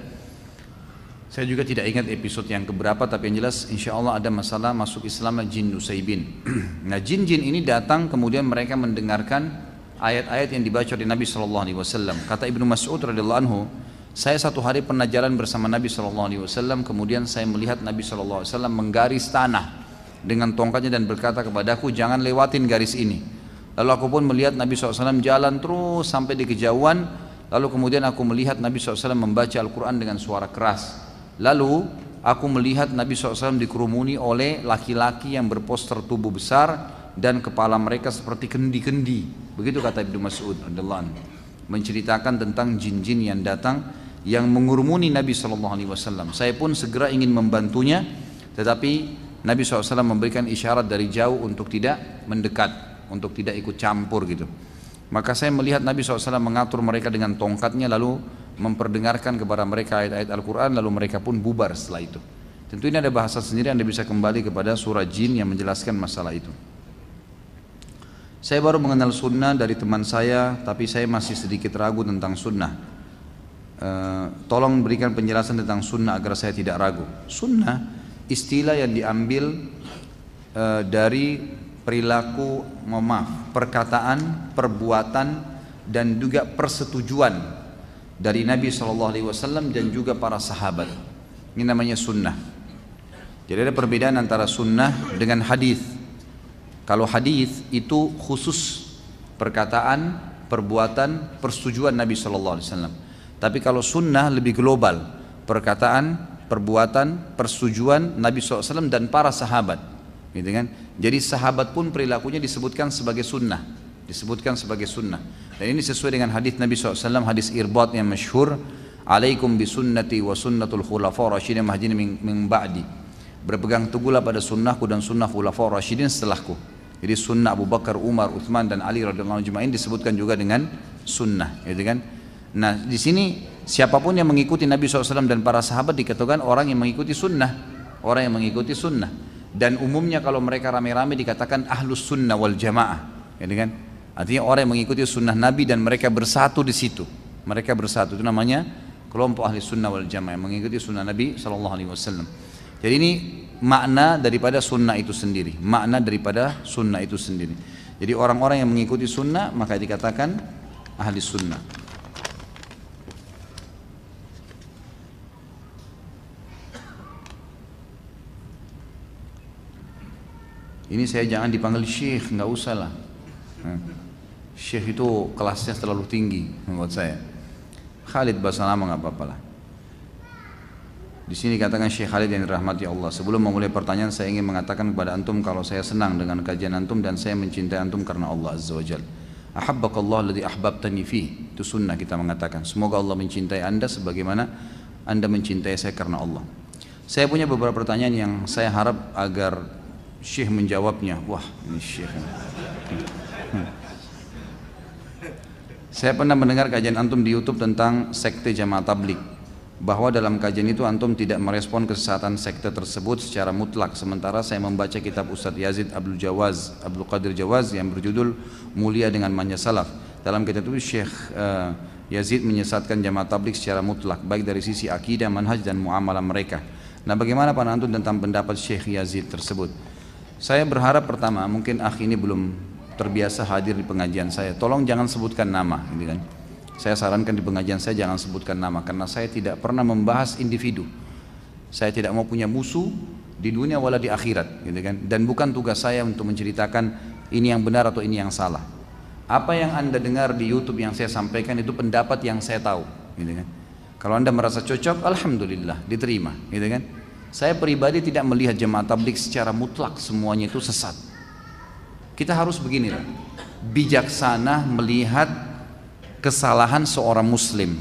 Saya juga tidak ingat episode yang keberapa, tapi yang jelas insya Allah ada masalah masuk Islamnya jin Nusaybin. Nah, jin-jin ini datang, kemudian mereka mendengarkan ayat-ayat yang dibaca oleh Nabi SAW. Kata Ibnu Mas'ud radhiyallahu anhu, saya satu hari pernah jalan bersama Nabi SAW, kemudian saya melihat Nabi SAW menggaris tanah dengan tongkatnya dan berkata kepadaku, jangan lewatin garis ini. Lalu aku pun melihat Nabi SAW jalan terus sampai di kejauhan. Lalu kemudian aku melihat Nabi SAW membaca Al-Quran dengan suara keras. Lalu aku melihat Nabi SAW dikerumuni oleh laki-laki yang berposter tubuh besar dan kepala mereka seperti kendi-kendi. Begitu kata Ibnu Mas'ud radhiyallahu anhu, menceritakan tentang jin-jin yang datang yang mengurumuni Nabi SAW. Saya pun segera ingin membantunya, tetapi Nabi SAW memberikan isyarat dari jauh untuk tidak mendekat, untuk tidak ikut campur gitu. Maka saya melihat Nabi SAW mengatur mereka dengan tongkatnya, lalu memperdengarkan kepada mereka ayat-ayat Al-Quran, lalu mereka pun bubar setelah itu. Tentu ini ada bahasa sendiri, Anda bisa kembali kepada surah Jin yang menjelaskan masalah itu. Saya baru mengenal sunnah dari teman saya, tapi saya masih sedikit ragu tentang sunnah. Tolong berikan penjelasan tentang sunnah agar saya tidak ragu. Sunnah istilah yang diambil dari perilaku, perkataan, perbuatan dan juga persetujuan dari Nabi SAW dan juga para sahabat. Ini namanya sunnah. Jadi ada perbedaan antara sunnah dengan hadis. Kalau hadis itu khusus perkataan, perbuatan, persetujuan Nabi SAW. Tapi kalau sunnah lebih global, perkataan, perbuatan, persetujuan Nabi SAW dan para sahabat, gitu kan? Jadi sahabat pun perilakunya disebutkan sebagai sunnah, disebutkan sebagai sunnah. Dan Dan ini sesuai dengan hadis Nabi SAW, hadis Irbad yang masyhur, alaikum bisunnati wa sunnatul khulafa rasyidin mahdiyyin min ba'di. Berpegang teguhlah pada sunnahku dan sunnah khulafa rasyidin setelahku. Jadi sunnah Abu Bakar, Umar, Uthman dan Ali radhiyallahu anhum disebutkan juga dengan sunnah, gitu kan? Nah, di sini siapapun yang mengikuti Nabi SAW dan para sahabat dikatakan orang yang mengikuti sunnah, orang yang mengikuti sunnah. Dan umumnya kalau mereka rame-rame dikatakan ahlus sunnah wal jamaah, gitu kan? Artinya orang yang mengikuti sunnah Nabi dan mereka bersatu di situ. Mereka bersatu, itu namanya kelompok ahli sunnah wal jamaah yang mengikuti sunnah Nabi SAW. Jadi ini makna daripada sunnah itu sendiri, makna daripada sunnah itu sendiri. Jadi orang-orang yang mengikuti sunnah maka dikatakan ahli sunnah. Ini saya jangan dipanggil syekh, nggak usah lah. Syekh itu kelasnya terlalu tinggi menurut saya. Khalid bahasa lama nggak apa-apa lah. Di sini katakan Syekh Khalid yang dirahmati Allah. Sebelum memulai pertanyaan saya ingin mengatakan kepada antum kalau saya senang dengan kajian antum dan saya mencintai antum karena Allah Azza wa Jalla. Ahabbakallah alladhi ahbabtani fih. Itu sunnah kita mengatakan. Semoga Allah mencintai anda sebagaimana anda mencintai saya karena Allah. Saya punya beberapa pertanyaan yang saya harap agar Syekh menjawabnya. Wah, ini Syekh. Saya pernah mendengar kajian antum di YouTube tentang sekte Jamaah Tabligh, bahwa dalam kajian itu antum tidak merespon kesesatan sekte tersebut secara mutlak. Sementara saya membaca kitab Ustadz Yazid Abdul Qadir Jawaz yang berjudul Mulia dengan Manja Salaf. Dalam kitab itu Syekh Yazid menyesatkan Jamaah Tabligh secara mutlak, baik dari sisi akidah, manhaj dan muamalah mereka. Nah, bagaimana pandangan antum tentang pendapat Syekh Yazid tersebut? Saya berharap pertama, mungkin akhi ini belum terbiasa hadir di pengajian saya. Tolong jangan sebutkan nama, gitu kan? Saya sarankan di pengajian saya jangan sebutkan nama, karena saya tidak pernah membahas individu. Saya tidak mau punya musuh di dunia wala di akhirat, gitu kan? Dan bukan tugas saya untuk menceritakan ini yang benar atau ini yang salah. Apa yang anda dengar di YouTube yang saya sampaikan itu pendapat yang saya tahu, gitu kan? Kalau anda merasa cocok, alhamdulillah, diterima, gitu kan? Saya pribadi tidak melihat Jamaah Tabligh secara mutlak semuanya itu sesat. Kita harus begini, bijaksana melihat kesalahan seorang muslim.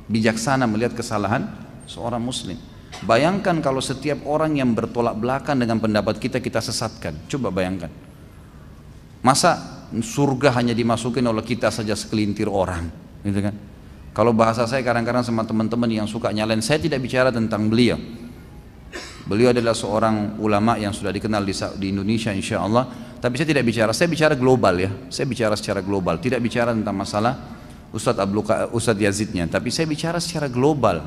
Bijaksana melihat kesalahan seorang muslim. Bayangkan kalau setiap orang yang bertolak belakang dengan pendapat kita, kita sesatkan. Coba bayangkan. Masa surga hanya dimasukin oleh kita saja sekelintir orang, gitu kan? Kalau bahasa saya kadang-kadang sama teman-teman yang suka nyalain, saya tidak bicara tentang beliau. Beliau adalah seorang ulama yang sudah dikenal di Indonesia insya Allah. Tapi saya tidak bicara, saya bicara global ya. Saya bicara secara global, tidak bicara tentang masalah Ustadz Yazidnya. Tapi saya bicara secara global.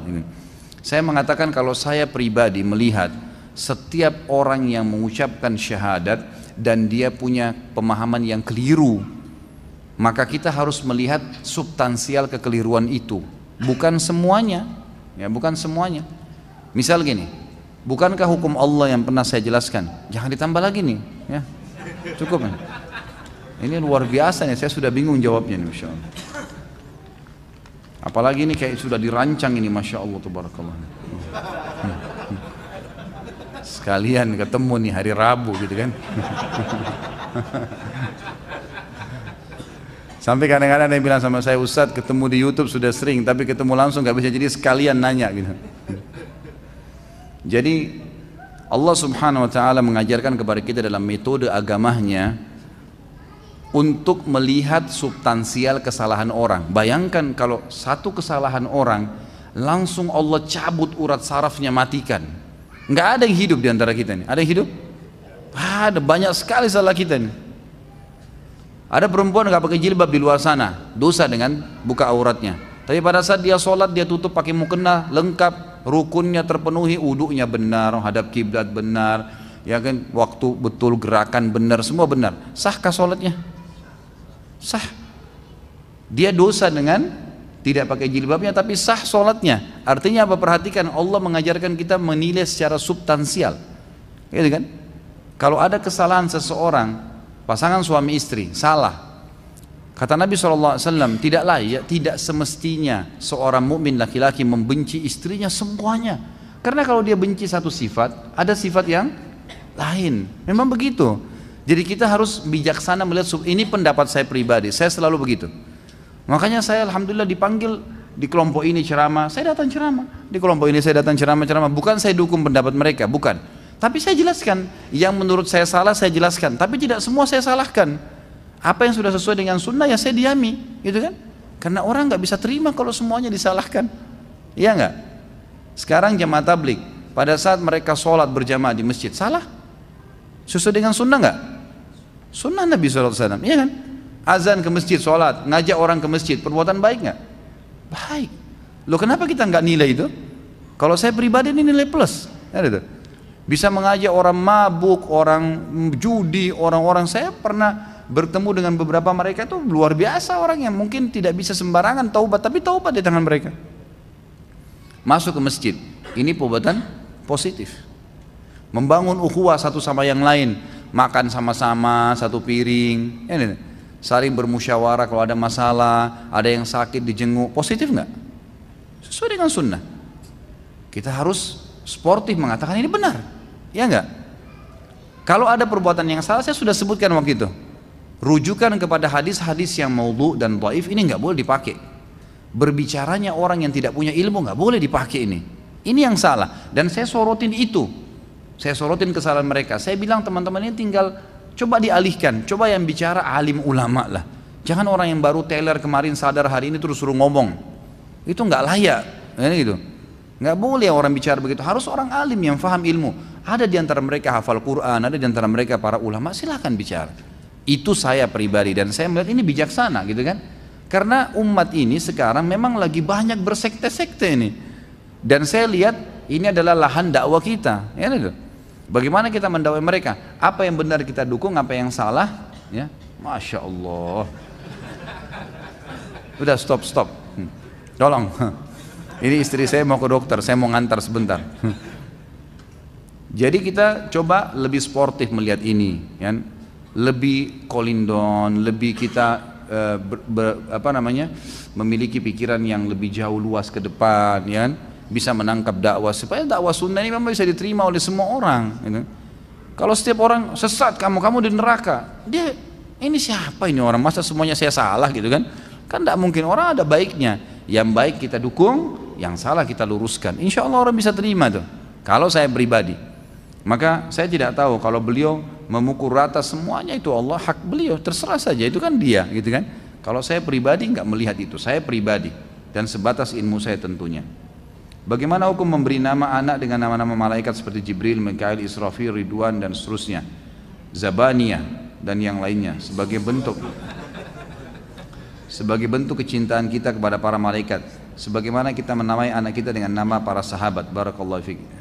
Saya mengatakan kalau saya pribadi melihat setiap orang yang mengucapkan syahadat dan dia punya pemahaman yang keliru, maka kita harus melihat substansial kekeliruan itu. Bukan semuanya, ya bukan semuanya. Misal gini, bukankah hukum Allah yang pernah saya jelaskan? Jangan ditambah lagi nih, ya. Cukup nih. Ini luar biasa nih, saya sudah bingung jawabnya nih, Masya Allah. Apalagi ini kayak sudah dirancang ini, Masya Allah, Tabarakallah. Sekalian ketemu nih hari Rabu gitu kan. Sampai kadang-kadang ada yang bilang sama saya, Ustadz ketemu di YouTube sudah sering, tapi ketemu langsung gak bisa, jadi sekalian nanya gitu. Jadi Allah Subhanahu wa ta'ala mengajarkan kepada kita dalam metode agamanya untuk melihat substansial kesalahan orang. Bayangkan kalau satu kesalahan orang langsung Allah cabut urat sarafnya, matikan. Nggak ada yang hidup di antara kita nih. Ada yang hidup? Ada banyak sekali salah kita nih. Ada perempuan nggak pakai jilbab di luar sana, dosa dengan buka auratnya. Tapi pada saat dia sholat dia tutup pakai mukena lengkap, rukunnya terpenuhi, wudunya benar, hadap kiblat benar, ya kan, waktu betul, gerakan benar, semua benar. Sahkah sholatnya? Sah. Dia dosa dengan tidak pakai jilbabnya, tapi sah sholatnya. Artinya apa? Perhatikan, Allah mengajarkan kita menilai secara substansial, gitu kan? Kalau ada kesalahan seseorang, pasangan suami istri salah, kata Nabi SAW, tidak semestinya seorang mukmin laki-laki membenci istrinya semuanya. Karena kalau dia benci satu sifat, ada sifat yang lain. Memang begitu. Jadi kita harus bijaksana melihat, ini pendapat saya pribadi, saya selalu begitu. Makanya saya alhamdulillah dipanggil di kelompok ini ceramah, saya datang ceramah. Di kelompok ini saya datang ceramah. Bukan saya dukung pendapat mereka, bukan. Tapi saya jelaskan, yang menurut saya salah saya jelaskan. Tapi tidak semua saya salahkan. Apa yang sudah sesuai dengan sunnah ya saya diami, gitu kan? Karena orang nggak bisa terima kalau semuanya disalahkan. Iya nggak? Sekarang jamaah tabligh, pada saat mereka sholat berjamaah di masjid, salah? Sesuai dengan sunnah nggak? Sunnah Nabi SAW, iya kan? Azan ke masjid, sholat, ngajak orang ke masjid, perbuatan baik nggak? Baik. Loh kenapa kita nggak nilai itu? Kalau saya pribadi ini nilai plus. Ya, gitu. Bisa mengajak orang mabuk, orang judi, orang-orang, saya pernah bertemu dengan beberapa mereka itu luar biasa orang yang mungkin tidak bisa sembarangan taubat, tapi taubat di tangan mereka. Masuk ke masjid, ini perbuatan positif. Membangun ukhuwah satu sama yang lain, makan sama-sama satu piring, ini, saling bermusyawarah kalau ada masalah, ada yang sakit dijenguk, positif nggak? Sesuai dengan sunnah. Kita harus sportif mengatakan ini benar, ya nggak? Kalau ada perbuatan yang salah, saya sudah sebutkan waktu itu. Rujukan kepada hadis-hadis yang maudhu dan dhaif ini nggak boleh dipakai. Berbicaranya orang yang tidak punya ilmu nggak boleh dipakai ini. Ini yang salah. Dan saya sorotin itu. Saya sorotin kesalahan mereka. Saya bilang teman-teman ini tinggal coba dialihkan. Coba yang bicara alim ulama lah. Jangan orang yang baru teler kemarin sadar hari ini terus suruh ngomong. Itu nggak layak. Gitu. Nggak boleh orang bicara begitu. Harus orang alim yang faham ilmu. Ada di antara mereka hafal Quran, ada di antara mereka para ulama. Silahkan bicara. Itu saya pribadi dan saya melihat ini bijaksana gitu kan. Karena umat ini sekarang memang lagi banyak bersekte-sekte ini. Dan saya lihat ini adalah lahan dakwah kita, ya gitu. Bagaimana kita mendakwai mereka? Apa yang benar kita dukung, apa yang salah, ya. Masya Allah. Udah stop. Tolong. Ini istri saya mau ke dokter, saya mau ngantar sebentar. Jadi kita coba lebih sportif melihat ini, ya. Lebih kolindon, lebih kita memiliki pikiran yang lebih jauh luas ke depan, ya kan? Bisa menangkap dakwah supaya dakwah sunnah ini memang bisa diterima oleh semua orang. Gitu. Kalau setiap orang sesat kamu di neraka, dia ini siapa ini orang? Masa semuanya saya salah gitu kan? Kan tidak mungkin, orang ada baiknya. Yang baik kita dukung, yang salah kita luruskan. Insya Allah orang bisa terima tuh. Kalau saya pribadi, maka saya tidak tahu kalau beliau memukul rata semuanya itu Allah, hak beliau, terserah saja, itu kan dia gitu kan. Kalau saya pribadi nggak melihat itu, saya pribadi dan sebatas ilmu saya tentunya. Bagaimana hukum memberi nama anak dengan nama-nama malaikat seperti Jibril, Mikail, Israfil, Ridwan dan seterusnya, Zabaniyah dan yang lainnya sebagai bentuk kecintaan kita kepada para malaikat, sebagaimana kita menamai anak kita dengan nama para sahabat. Barakallahu fiik.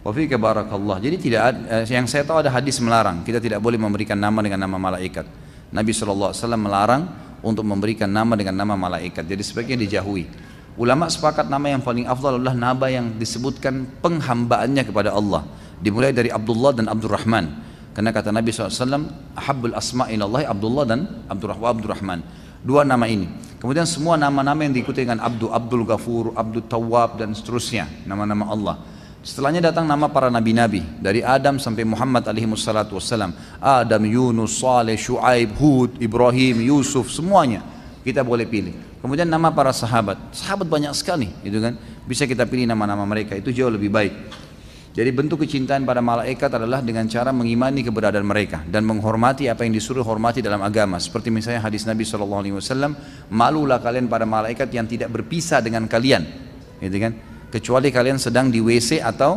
Wa fika barakallah. Jadi tidak ada, yang saya tahu ada hadis melarang kita tidak boleh memberikan nama dengan nama malaikat. Nabi SAW melarang untuk memberikan nama dengan nama malaikat. Jadi sebaiknya dijauhi. Ulama sepakat nama yang paling afdal adalah nama yang disebutkan penghambaannya kepada Allah. Dimulai dari Abdullah dan Abdurrahman. Karena kata Nabi SAW, ahabbul asma'i ilallahi Abdullah dan Abdurrahman. Dua nama ini. Kemudian semua nama-nama yang diikuti dengan Abdul Ghafur, Abdul Tawwab dan seterusnya, nama-nama Allah. Setelahnya datang nama para nabi-nabi dari Adam sampai Muhammad alaihi wassalatu wassalam. Adam, Yunus, Saleh, Shu'aib, Hud, Ibrahim, Yusuf, semuanya kita boleh pilih. Kemudian nama para sahabat, sahabat banyak sekali, gitu kan? Bisa kita pilih nama-nama mereka, itu jauh lebih baik. Jadi bentuk kecintaan pada malaikat adalah dengan cara mengimani keberadaan mereka dan menghormati apa yang disuruh hormati dalam agama. Seperti misalnya hadis Nabi SAW, malulah kalian pada malaikat yang tidak berpisah dengan kalian, gitu kan? Kecuali kalian sedang di WC atau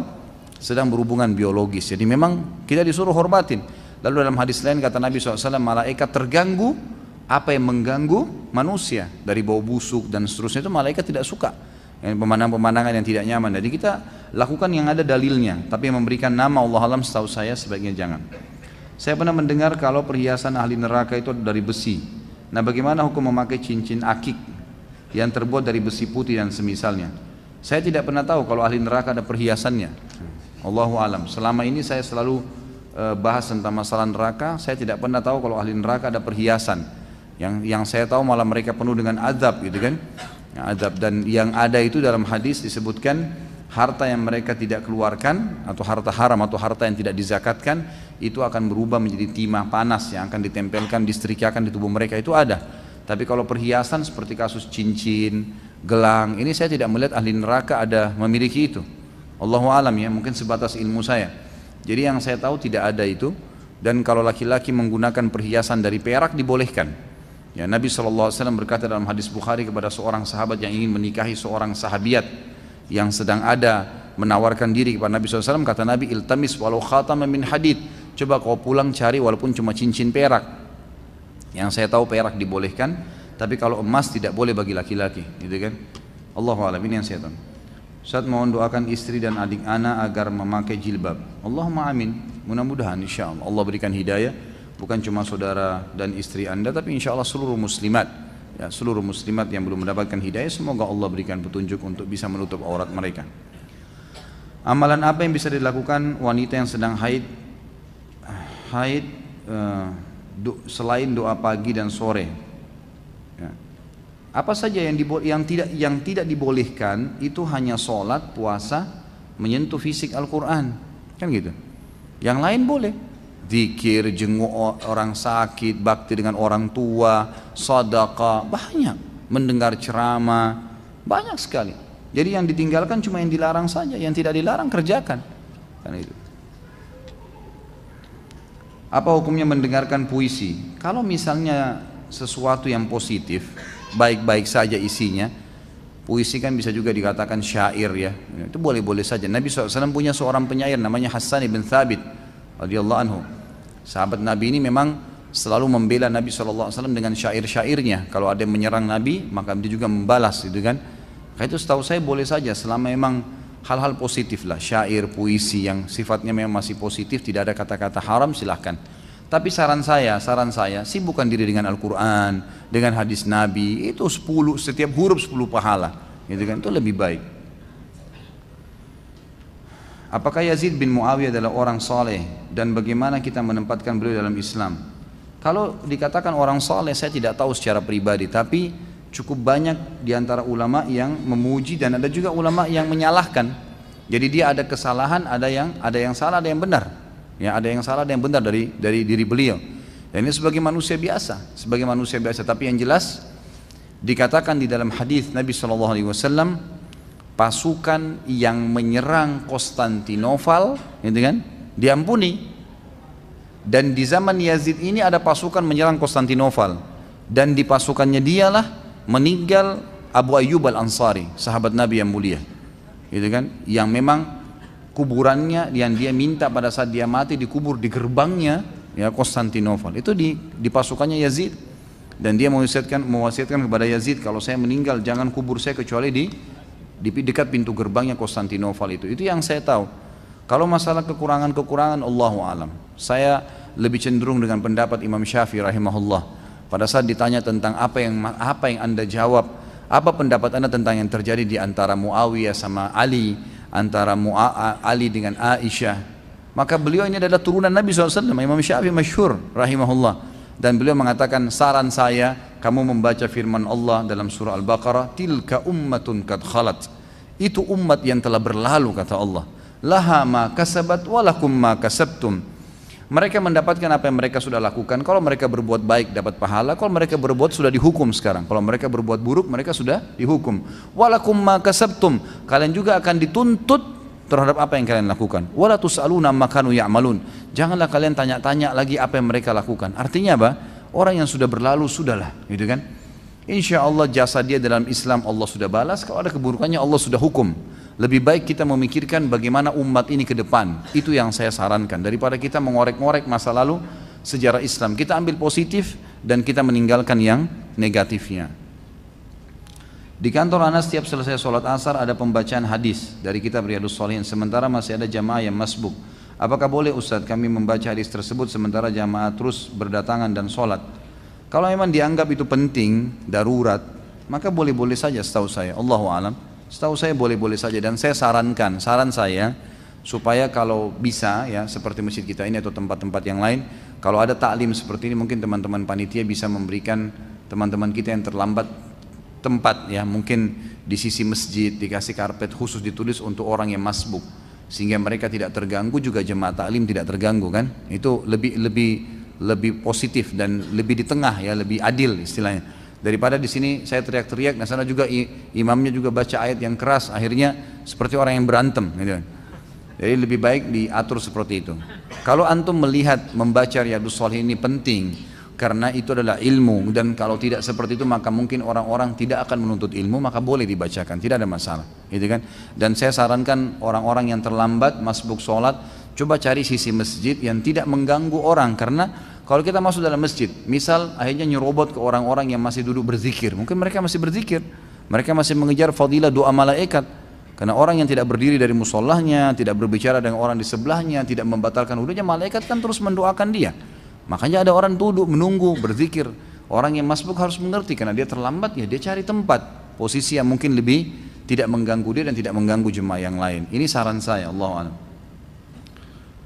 sedang berhubungan biologis. Jadi memang kita disuruh hormatin. Lalu dalam hadis lain kata Nabi SAW, malaikat terganggu apa yang mengganggu manusia dari bau busuk dan seterusnya, itu malaikat tidak suka. Pemandangan-pemandangan yang tidak nyaman. Jadi kita lakukan yang ada dalilnya, tapi memberikan nama Allah alam setahu saya sebaiknya jangan. Saya pernah mendengar kalau perhiasan ahli neraka itu dari besi. Nah, bagaimana hukum memakai cincin akik yang terbuat dari besi putih dan semisalnya? Saya tidak pernah tahu kalau ahli neraka ada perhiasannya. Allahu alam. Selama ini saya selalu bahas tentang masalah neraka. Saya tidak pernah tahu kalau ahli neraka ada perhiasan. Yang saya tahu malah mereka penuh dengan azab, gitu kan? Azab, dan yang ada itu dalam hadis disebutkan harta yang mereka tidak keluarkan atau harta haram atau harta yang tidak dizakatkan itu akan berubah menjadi timah panas yang akan ditempelkan, disetrikakan di tubuh mereka, itu ada. Tapi kalau perhiasan seperti kasus cincin, gelang, ini saya tidak melihat ahli neraka ada memiliki itu. Allahu alam ya, mungkin sebatas ilmu saya. Jadi yang saya tahu tidak ada itu. Dan kalau laki-laki menggunakan perhiasan dari perak dibolehkan. Ya, Nabi SAW berkata dalam hadis Bukhari kepada seorang sahabat yang ingin menikahi seorang sahabiat yang sedang ada menawarkan diri kepada Nabi SAW, kata Nabi, iltamis walau khataman min hadid, coba kau pulang cari walaupun cuma cincin perak. Yang saya tahu perak dibolehkan, tapi kalau emas tidak boleh bagi laki-laki, gitu kan? Allahu a'lam, ini yang saya tahu. Ustaz mohon doakan istri dan adik ana agar memakai jilbab. Allahumma amin. Mudah-mudahan insyaallah Allah berikan hidayah, bukan cuma saudara dan istri anda, tapi insyaallah seluruh muslimat. Ya, seluruh muslimat yang belum mendapatkan hidayah, semoga Allah berikan petunjuk untuk bisa menutup aurat mereka. Amalan apa yang bisa dilakukan wanita yang sedang haid selain doa pagi dan sore? Ya. Apa saja yang tidak dibolehkan itu hanya sholat, puasa, menyentuh fisik Al-Quran, kan gitu. Yang lain boleh, zikir, jenguk orang sakit, bakti dengan orang tua, sedekah, banyak, mendengar ceramah, banyak sekali. Jadi yang ditinggalkan cuma yang dilarang saja, yang tidak dilarang kerjakan, kan itu. Apa hukumnya mendengarkan puisi? Kalau misalnya sesuatu yang positif, baik-baik saja isinya, puisi kan bisa juga dikatakan syair ya, itu boleh-boleh saja. Nabi SAW punya seorang penyair namanya Hassan ibn Thabit radhiyallahu anhu. Sahabat Nabi ini memang selalu membela Nabi SAW dengan syair-syairnya. Kalau ada yang menyerang Nabi, maka dia juga membalas, gitu kan. Itu setahu saya boleh saja, selama memang hal-hal positif lah, syair, puisi yang sifatnya memang masih positif, tidak ada kata-kata haram, silahkan. Tapi saran saya sibukkan diri dengan Al-Quran, dengan hadis Nabi, itu 10, setiap huruf 10 pahala, gitu kan, itu lebih baik. Apakah Yazid bin Muawiyah adalah orang saleh dan bagaimana kita menempatkan beliau dalam Islam? Kalau dikatakan orang saleh, saya tidak tahu secara pribadi, tapi cukup banyak diantara ulama yang memuji dan ada juga ulama yang menyalahkan. Jadi dia ada kesalahan, ada yang salah, ada yang benar. Ya, ada yang salah, ada yang benar dari diri beliau. Dan ini sebagai manusia biasa, Tapi yang jelas dikatakan di dalam hadis Nabi SAW, pasukan yang menyerang Konstantinopel, gitu kan, diampuni. Dan di zaman Yazid ini ada pasukan menyerang Konstantinopel, dan di pasukannya dialah meninggal Abu Ayyub Al-Ansari, sahabat Nabi yang mulia, gitu kan, yang memang kuburannya yang dia minta pada saat dia mati dikubur di gerbangnya ya Konstantinopel, itu di pasukannya Yazid. Dan dia mewasiatkan kepada Yazid, kalau saya meninggal jangan kubur saya kecuali di dekat pintu gerbangnya Konstantinopel. Itu yang saya tahu. Kalau masalah kekurangan Allahu alam, saya lebih cenderung dengan pendapat Imam Syafi'i rahimahullah. Pada saat ditanya tentang apa yang anda jawab, apa pendapat anda tentang yang terjadi di antara Muawiyah sama Ali, antara Ali dengan Aisyah, maka beliau ini adalah turunan Nabi SAW. Imam Syafi'i masyhur rahimahullah, dan beliau mengatakan, saran saya kamu membaca firman Allah dalam surah Al-Baqarah, tilka ummatun kad khalat, itu umat yang telah berlalu, kata Allah, laha ma kasabat walakum ma kasabtum. Mereka mendapatkan apa yang mereka sudah lakukan. Kalau mereka berbuat baik dapat pahala, kalau mereka berbuat sudah dihukum sekarang. Kalau mereka berbuat buruk mereka sudah dihukum. Walakum ma kasabtum, kalian juga akan dituntut terhadap apa yang kalian lakukan. Wala tus'aluna amma kanu ya'malun, janganlah kalian tanya-tanya lagi apa yang mereka lakukan. Artinya apa? Orang yang sudah berlalu sudahlah, gitu kan. Insya Allah jasa dia dalam Islam Allah sudah balas, kalau ada keburukannya Allah sudah hukum. Lebih baik kita memikirkan bagaimana umat ini ke depan. Itu yang saya sarankan, daripada kita mengorek-ngorek masa lalu sejarah Islam. Kita ambil positif dan kita meninggalkan yang negatifnya. Di kantor Anas setiap selesai sholat asar ada pembacaan hadis dari kitab Riyadhus Shalihin, sementara masih ada jamaah yang masbuk. Apakah boleh Ustadz kami membaca hadis tersebut sementara jamaah terus berdatangan dan sholat? Kalau memang dianggap itu penting, darurat, maka boleh-boleh saja setahu saya. Allahu a'lam. Setahu saya boleh-boleh saja, dan saya saran saya supaya kalau bisa ya, seperti masjid kita ini atau tempat-tempat yang lain, kalau ada taklim seperti ini, mungkin teman-teman panitia bisa memberikan teman-teman kita yang terlambat tempat ya, mungkin di sisi masjid dikasih karpet khusus ditulis untuk orang yang masbuk, sehingga mereka tidak terganggu, juga jemaah taklim tidak terganggu kan. Itu lebih positif dan lebih di tengah ya, lebih adil istilahnya. Daripada di sini saya teriak-teriak, nah sana juga imamnya juga baca ayat yang keras, akhirnya seperti orang yang berantem gitu. Jadi lebih baik diatur seperti itu. Kalau antum melihat membaca Riyadhus Shalihin ini penting karena itu adalah ilmu, dan kalau tidak seperti itu maka mungkin orang-orang tidak akan menuntut ilmu, maka boleh dibacakan, tidak ada masalah, gitu kan. Dan saya sarankan orang-orang yang terlambat masbuk sholat, coba cari sisi masjid yang tidak mengganggu orang, karena kalau kita masuk dalam masjid, misal akhirnya nyerobot ke orang-orang yang masih duduk berzikir, mungkin mereka masih berzikir, mereka masih mengejar fadilah doa malaikat. Karena orang yang tidak berdiri dari musallahnya, tidak berbicara dengan orang di sebelahnya, tidak membatalkan wudunya, malaikat kan terus mendoakan dia. Makanya ada orang duduk menunggu berzikir. Orang yang masbuk harus mengerti, karena dia terlambat ya dia cari tempat, posisi yang mungkin lebih tidak mengganggu dia dan tidak mengganggu jemaah yang lain. Ini saran saya, Allahu a'lam.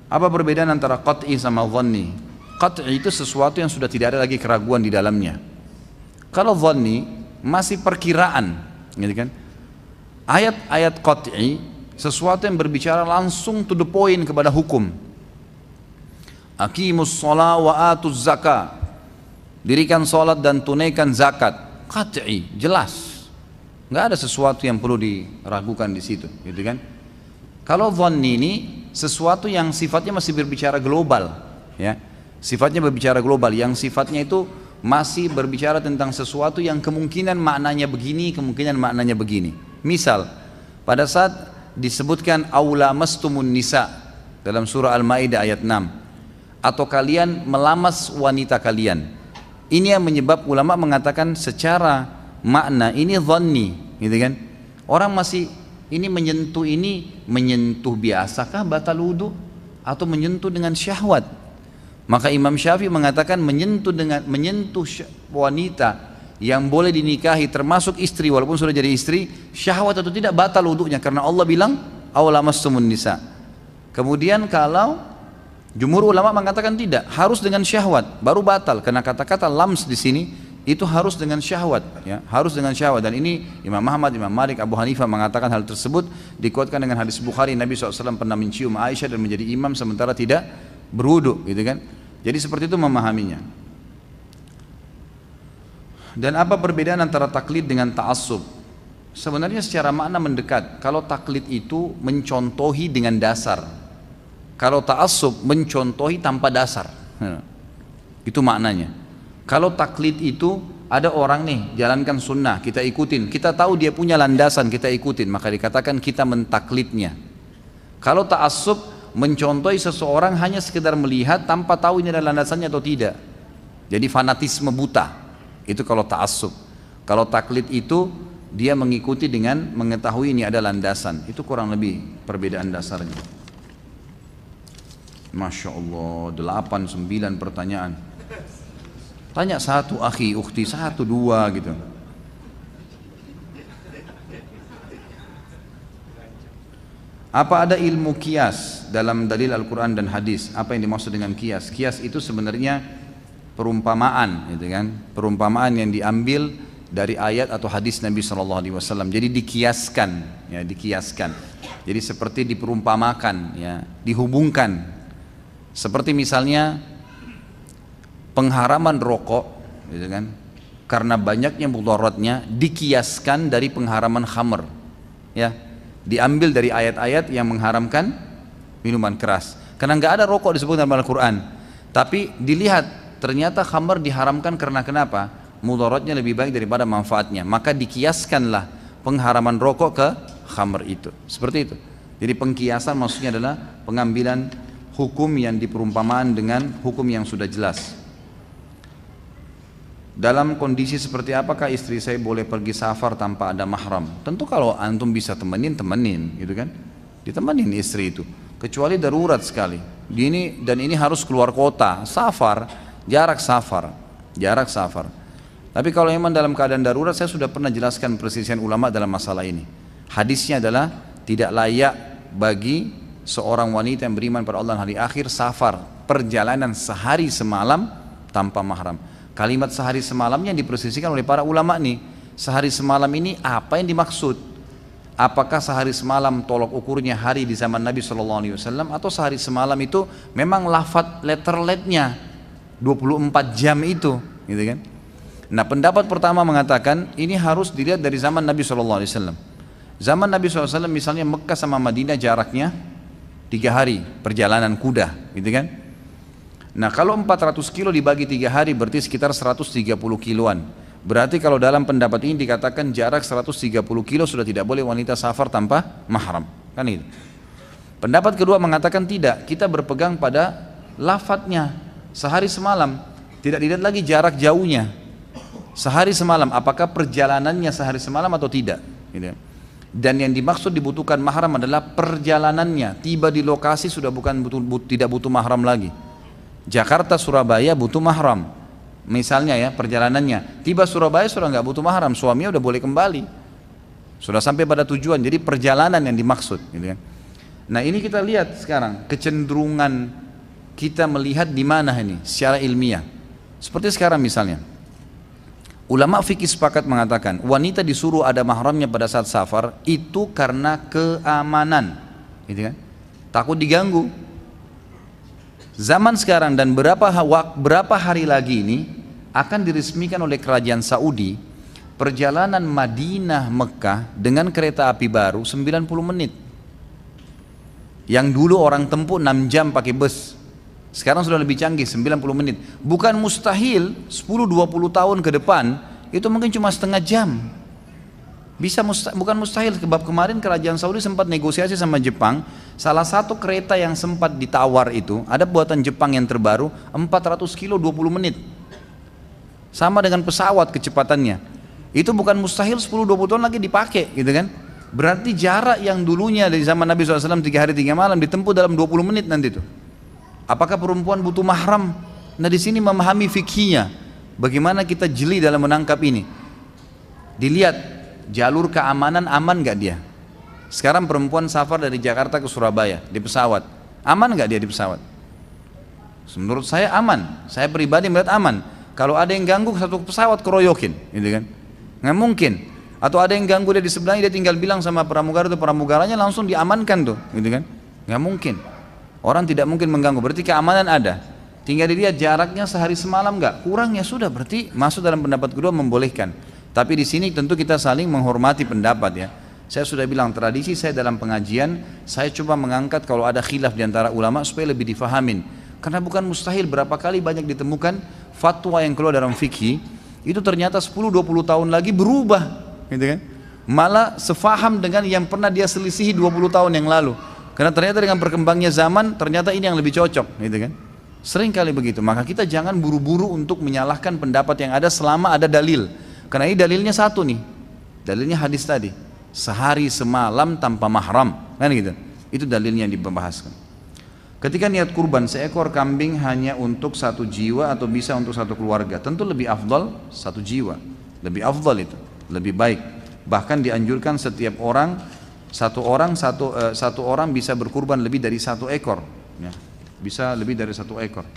Apa perbedaan antara qat'i sama dhanni? Qat'i itu sesuatu yang sudah tidak ada lagi keraguan di dalamnya. Kalau dhanni masih perkiraan, gitu kan? Ayat-ayat qat'i sesuatu yang berbicara langsung to the point kepada hukum. Aqimus shalah wa atuz zakah. Dirikan salat dan tunaikan zakat. Qat'i, jelas. Enggak ada sesuatu yang perlu diragukan di situ, gitu kan? Kalau dhanni ini sesuatu yang sifatnya masih berbicara global, ya. Sifatnya berbicara global, yang sifatnya itu masih berbicara tentang sesuatu yang kemungkinan maknanya begini, kemungkinan maknanya begini. Misal, pada saat disebutkan aula mastumun nisa dalam surah Al-Maidah ayat 6, atau kalian melamas wanita kalian. Ini yang menyebab ulama mengatakan secara makna ini dhanni, gitu kan? Orang masih ini menyentuh biasakah batal wudu atau menyentuh dengan syahwat? Maka Imam Syafi'i mengatakan menyentuh wanita yang boleh dinikahi termasuk istri walaupun sudah jadi istri, syahwat atau tidak batal wudunya, karena Allah bilang aw lamassumun nisa. Kemudian kalau jumhur ulama mengatakan tidak, harus dengan syahwat baru batal, karena kata-kata lams di sini itu harus dengan syahwat, ya, harus dengan syahwat. Dan ini Imam Ahmad, Imam Malik, Abu Hanifah mengatakan hal tersebut, dikuatkan dengan hadis Bukhari, Nabi SAW pernah mencium Aisyah dan menjadi imam sementara tidak berwudu, gitu kan. Jadi seperti itu memahaminya. Dan apa perbedaan antara taklid dengan ta'assub? Sebenarnya secara makna mendekat. Kalau taklid itu mencontohi dengan dasar, kalau ta'assub mencontohi tanpa dasar. Itu maknanya. Kalau taklid itu ada orang nih jalankan sunnah, kita ikutin, kita tahu dia punya landasan, kita ikutin, maka dikatakan kita mentaklidnya. Kalau ta'assub mencontohi seseorang hanya sekedar melihat tanpa tahu ini ada landasannya atau tidak, jadi fanatisme buta, itu kalau ta'assub. Kalau taklid itu dia mengikuti dengan mengetahui ini ada landasan, itu kurang lebih perbedaan dasarnya. Masya Allah, 8-9 pertanyaan. Tanya satu, akhi, ukhti, 1-2 gitu. Apa ada ilmu kias dalam dalil Al-Quran dan hadis? Apa yang dimaksud dengan kias? Kias itu sebenarnya perumpamaan, gitu kan? Perumpamaan yang diambil dari ayat atau hadis Nabi SAW. Jadi dikiaskan, ya, dikiaskan. Jadi seperti diperumpamakan, ya, dihubungkan. Seperti misalnya pengharaman rokok, gitu kan? Karena banyaknya mudaratnya dikiaskan dari pengharaman khamr, ya. Diambil dari ayat-ayat yang mengharamkan minuman keras, karena nggak ada rokok disebut dalam Al-Quran, tapi dilihat ternyata khamr diharamkan karena kenapa? Mudaratnya lebih baik daripada manfaatnya, maka dikiaskanlah pengharaman rokok ke khamr itu. Seperti itu. Jadi pengkiasan maksudnya adalah pengambilan hukum yang diperumpamaan dengan hukum yang sudah jelas. Dalam kondisi seperti apakah istri saya boleh pergi safar tanpa ada mahram? Tentu kalau antum bisa temenin, gitu kan? Ditemenin istri itu. Kecuali darurat sekali. Dan ini harus keluar kota, safar, jarak safar. Tapi kalau memang dalam keadaan darurat, saya sudah pernah jelaskan perselisihan ulama dalam masalah ini. Hadisnya adalah tidak layak bagi seorang wanita yang beriman pada Allah dan hari akhir safar, perjalanan sehari semalam tanpa mahram. Kalimat sehari semalamnya diperselisihkan oleh para ulama nih. Sehari semalam ini apa yang dimaksud? Apakah sehari semalam tolok ukurnya hari di zaman Nabi SAW, atau sehari semalam itu memang lafadz letterletnya 24 jam itu, gitu kan? Nah, pendapat pertama mengatakan ini harus dilihat dari zaman Nabi SAW. Zaman Nabi SAW misalnya Mekah sama Madinah jaraknya 3 hari perjalanan kuda, gitu kan? Nah, kalau 400 kilo dibagi 3 hari berarti sekitar 130 kiloan. Berarti kalau dalam pendapat ini dikatakan jarak 130 kilo sudah tidak boleh wanita safar tanpa mahram, kan itu. Pendapat kedua mengatakan tidak, kita berpegang pada lafadznya sehari semalam, tidak dilihat lagi jarak jauhnya. Sehari semalam, apakah perjalanannya sehari semalam atau tidak, gitu. Dan yang dimaksud dibutuhkan mahram adalah perjalanannya, tiba di lokasi sudah tidak butuh mahram lagi. Jakarta Surabaya butuh mahram, misalnya ya perjalanannya, tiba Surabaya sudah nggak butuh mahram, suaminya udah boleh kembali, sudah sampai pada tujuan. Jadi perjalanan yang dimaksud, gitu kan. Nah, ini kita lihat sekarang kecenderungan kita melihat di mana ini secara ilmiah. Seperti sekarang misalnya, ulama fikih sepakat mengatakan wanita disuruh ada mahramnya pada saat safar itu karena keamanan, gitu kan? Takut diganggu. Zaman sekarang dan berapa hari lagi ini akan diresmikan oleh kerajaan Saudi perjalanan Madinah Mekah dengan kereta api baru 90 menit. Yang dulu orang tempuh 6 jam pakai bus, sekarang sudah lebih canggih 90 menit. Bukan mustahil 10-20 tahun ke depan itu mungkin cuma setengah jam. Bukan mustahil. Sebab kemarin kerajaan Saudi sempat negosiasi sama Jepang. Salah satu kereta yang sempat ditawar itu ada buatan Jepang yang terbaru 400 kilo 20 menit. Sama dengan pesawat kecepatannya. Itu bukan mustahil 10-20 tahun lagi dipakai, gitu kan. Berarti jarak yang dulunya dari zaman Nabi SAW 3 hari 3 malam ditempuh dalam 20 menit nanti itu. Apakah perempuan butuh mahram? Nah, di sini memahami fikihnya. Bagaimana kita jeli dalam menangkap ini. Dilihat jalur keamanan aman gak dia? Sekarang perempuan safar dari Jakarta ke Surabaya di pesawat, aman gak dia di pesawat? Menurut saya aman. Saya pribadi melihat aman. Kalau ada yang ganggu satu pesawat keroyokin, gitu kan? Nggak mungkin. Atau ada yang ganggu dia di sebelahnya, dia tinggal bilang sama pramugara atau pramugaranya langsung diamankan tuh, gitu kan? Nggak mungkin. Orang tidak mungkin mengganggu. Berarti keamanan ada. Tinggal dilihat jaraknya sehari semalam nggak, kurang ya sudah, berarti masuk dalam pendapat kedua membolehkan. Tapi di sini tentu kita saling menghormati pendapat ya. Saya sudah bilang tradisi saya dalam pengajian, saya coba mengangkat kalau ada khilaf di antara ulama supaya lebih difahamin. Karena bukan mustahil, berapa kali banyak ditemukan fatwa yang keluar dalam fikih itu ternyata 10-20 tahun lagi berubah, gitu kan? Malah sefaham dengan yang pernah dia selisihi 20 tahun yang lalu. Karena ternyata dengan berkembangnya zaman ternyata ini yang lebih cocok, gitu kan? Sering kali begitu. Maka kita jangan buru-buru untuk menyalahkan pendapat yang ada selama ada dalil. Karena ini dalilnya satu nih. Dalilnya hadis tadi. Sehari semalam tanpa mahram, kan gitu. Itu dalilnya yang dibahaskan. Ketika niat kurban seekor kambing hanya untuk 1 jiwa atau bisa untuk 1 keluarga, tentu lebih afdal 1 jiwa. Lebih afdal itu, lebih baik. Bahkan dianjurkan setiap orang satu orang bisa berkurban lebih dari 1 ekor. Ya. Bisa lebih dari 1 ekor.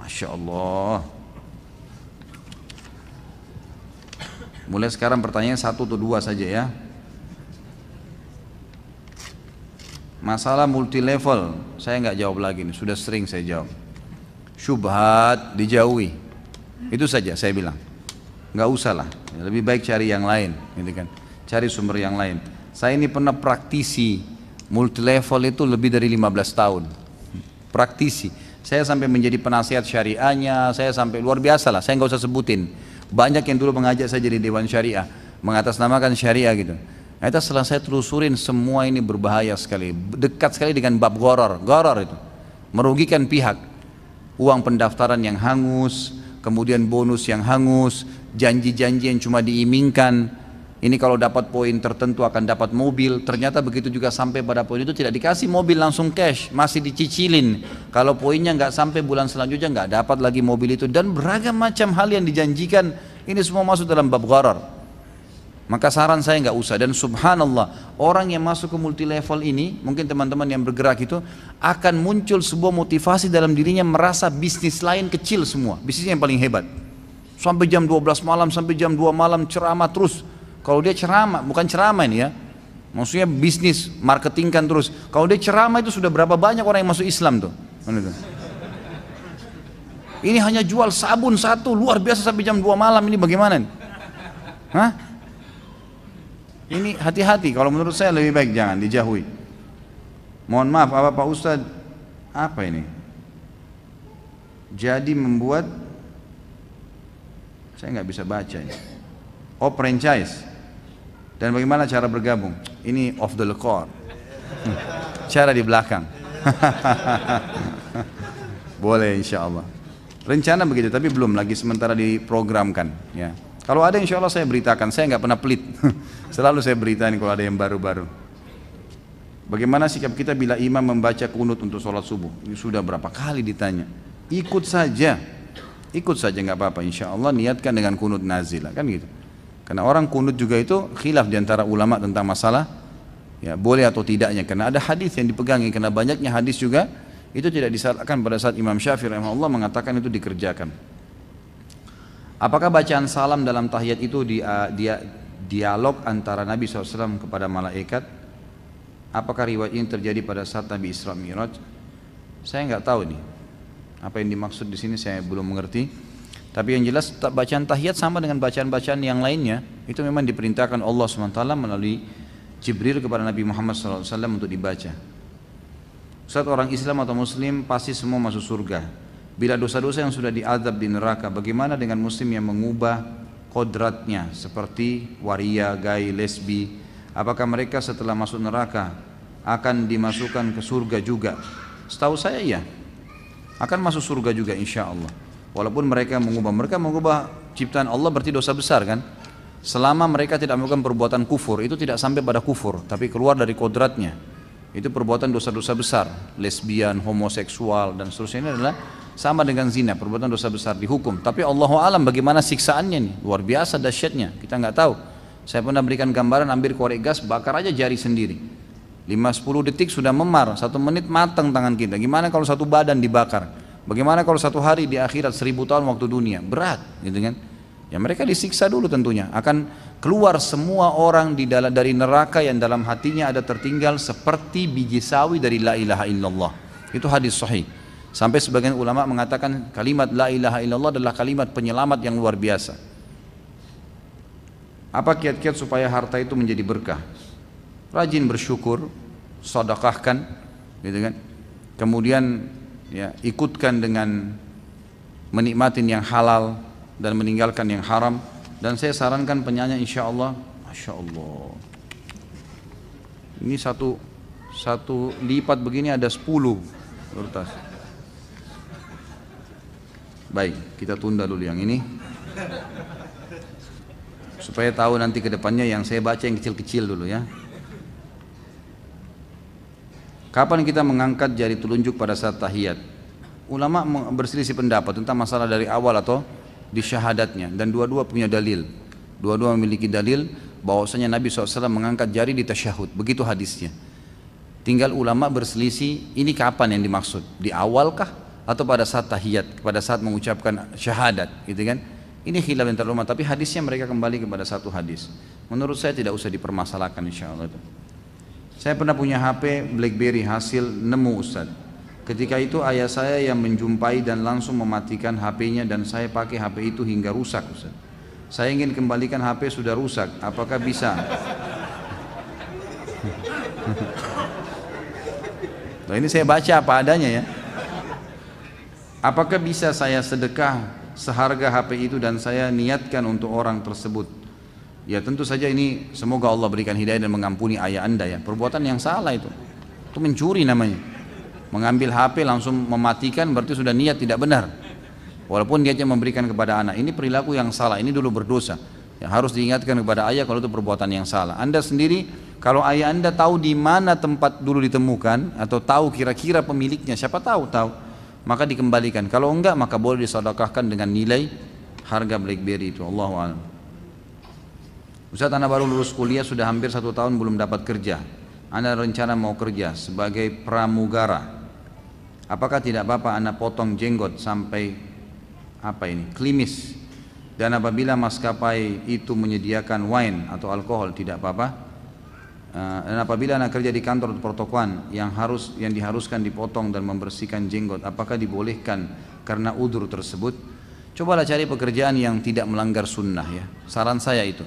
Masya Allah. Mulai sekarang pertanyaan 1 atau 2 saja ya. Masalah multi level, saya nggak jawab lagi nih, sudah sering saya jawab. Syubhat dijauhi, itu saja saya bilang. Nggak usah lah, lebih baik cari yang lain, gitu kan? Cari sumber yang lain. Saya ini pernah praktisi multi level itu lebih dari 15 tahun. Praktisi, saya sampai menjadi penasihat syariahnya, saya sampai luar biasa lah. Saya nggak usah sebutin. Banyak yang dulu mengajak saya jadi dewan syariah, mengatasnamakan syariah gitu. Nah, itu setelah saya telusurin semua ini berbahaya sekali, dekat sekali dengan bab gharar. Gharar itu merugikan pihak, uang pendaftaran yang hangus, kemudian bonus yang hangus, janji-janji yang cuma diimingkan. Ini kalau dapat poin tertentu akan dapat mobil, ternyata begitu juga sampai pada poin itu tidak dikasih mobil langsung cash, masih dicicilin. Kalau poinnya nggak sampai bulan selanjutnya nggak dapat lagi mobil itu, dan beragam macam hal yang dijanjikan. Ini semua masuk dalam bab gharar. Maka saran saya nggak usah. Dan subhanallah, orang yang masuk ke multi level ini, mungkin teman-teman yang bergerak itu akan muncul sebuah motivasi dalam dirinya, merasa bisnis lain kecil semua, bisnisnya yang paling hebat. Sampai jam 12 malam, sampai jam 2 malam ceramah terus. Kalau dia ceramah, bukan ceramah ini ya, maksudnya bisnis, marketingkan terus. Kalau dia ceramah itu sudah berapa banyak orang yang masuk Islam tuh. Ini hanya jual sabun satu, luar biasa sampai jam 2 malam, ini bagaimana nih? Hah? Ini hati-hati, kalau menurut saya lebih baik jangan, dijauhi. Mohon maaf, apa Pak Ustadz? Apa ini? Jadi membuat, saya nggak bisa baca ini. Oh, franchise. Dan bagaimana cara bergabung? Ini off the record. Cara di belakang. Boleh insya Allah. Rencana begitu, tapi belum lagi sementara diprogramkan. Ya. Kalau ada insya Allah saya beritakan. Saya nggak pernah pelit. Selalu saya beritain kalau ada yang baru-baru. Bagaimana sikap kita bila imam membaca kunut untuk sholat subuh? Ini sudah berapa kali ditanya. Ikut saja nggak apa-apa. Insya Allah niatkan dengan kunut nazilah kan gitu. Karena orang kunut juga itu khilaf diantara ulama tentang masalah ya boleh atau tidaknya. Karena ada hadis yang dipegangi. Karena banyaknya hadis juga itu tidak disalahkan pada saat Imam Syafi'i rahimahullah mengatakan itu dikerjakan. Apakah bacaan salam dalam tahiyat itu dialog antara Nabi SAW kepada malaikat? Apakah riwayat ini terjadi pada saat Nabi Isra Mi'raj? Saya nggak tahu nih. Apa yang dimaksud di sini saya belum mengerti. Tapi yang jelas bacaan tahiyat sama dengan bacaan-bacaan yang lainnya. Itu memang diperintahkan Allah SWT melalui Jibril kepada Nabi Muhammad SAW untuk dibaca. Ustaz, orang Islam atau Muslim pasti semua masuk surga. Bila dosa-dosa yang sudah diazab di neraka, bagaimana dengan Muslim yang mengubah kodratnya seperti waria, gay, lesbi? Apakah mereka setelah masuk neraka akan dimasukkan ke surga juga? Setahu saya iya, akan masuk surga juga insya Allah. Walaupun mereka mengubah ciptaan Allah berarti dosa besar kan? Selama mereka tidak melakukan perbuatan kufur, itu tidak sampai pada kufur, tapi keluar dari kodratnya. Itu perbuatan dosa-dosa besar, lesbian, homoseksual dan seterusnya ini adalah sama dengan zina, perbuatan dosa besar dihukum. Tapi Allahu alam bagaimana siksaannya nih, luar biasa dahsyatnya, kita nggak tahu. Saya pernah berikan gambaran ambil korek gas, bakar aja jari sendiri. 5-10 detik sudah memar, 1 menit matang tangan kita. Gimana kalau satu badan dibakar? Bagaimana kalau 1 hari di akhirat 1000 tahun waktu dunia? Berat, gitu kan? Ya mereka disiksa dulu tentunya. Akan keluar semua orang dari neraka yang dalam hatinya ada tertinggal seperti biji sawi dari la ilaha illallah. Itu hadis sahih. Sampai sebagian ulama mengatakan kalimat la ilaha illallah adalah kalimat penyelamat yang luar biasa. Apa kiat-kiat supaya harta itu menjadi berkah? Rajin bersyukur, sedekahkan, gitu kan? Kemudian ya, ikutkan dengan menikmatin yang halal dan meninggalkan yang haram. Dan saya sarankan penyanyi insya Allah, masya Allah. Ini satu lipat begini ada 10 kertas. Baik, kita tunda dulu yang ini. Supaya tahu nanti ke depannya yang saya baca yang kecil-kecil dulu ya. Kapan kita mengangkat jari telunjuk pada saat tahiyat? Ulama berselisih pendapat tentang masalah dari awal atau di syahadatnya. Dan dua-dua punya dalil. Dua-dua memiliki dalil bahwasanya Nabi SAW mengangkat jari di tasyahud. Begitu hadisnya. Tinggal ulama berselisih ini kapan yang dimaksud? Di awalkah? Atau pada saat tahiyat? Pada saat mengucapkan syahadat gitu kan? Ini khilaf antara ulama, tapi hadisnya mereka kembali kepada satu hadis. Menurut saya tidak usah dipermasalahkan insya Allah itu. Saya pernah punya HP BlackBerry hasil nemu Ustaz. Ketika itu ayah saya yang menjumpai dan langsung mematikan HP-nya dan saya pakai HP itu hingga rusak Ustaz. Saya ingin kembalikan HP sudah rusak, apakah bisa? Nah ini saya baca apa adanya ya. Apakah bisa saya sedekah seharga HP itu dan saya niatkan untuk orang tersebut? Ya tentu saja ini semoga Allah berikan hidayah dan mengampuni ayah anda ya. Perbuatan yang salah itu mencuri namanya. Mengambil HP langsung mematikan berarti sudah niat tidak benar. Walaupun niatnya memberikan kepada anak, ini perilaku yang salah, ini dulu berdosa. Ya, harus diingatkan kepada ayah kalau itu perbuatan yang salah. Anda sendiri kalau ayah anda tahu di mana tempat dulu ditemukan atau tahu kira-kira pemiliknya, siapa tahu, maka dikembalikan. Kalau enggak maka boleh disedekahkan dengan nilai harga BlackBerry itu. Allahu a'lam. Ustaz, anak baru lulus kuliah sudah hampir 1 tahun belum dapat kerja. Anak rencana mau kerja sebagai pramugara. Apakah tidak apa-apa anak potong jenggot sampai klimis? Dan apabila maskapai itu menyediakan wine atau alkohol tidak apa-apa? Dan apabila anak kerja di kantor atau pertokoan yang diharuskan dipotong dan membersihkan jenggot, apakah dibolehkan karena udzur tersebut? Cobalah cari pekerjaan yang tidak melanggar sunnah ya. Saran saya itu.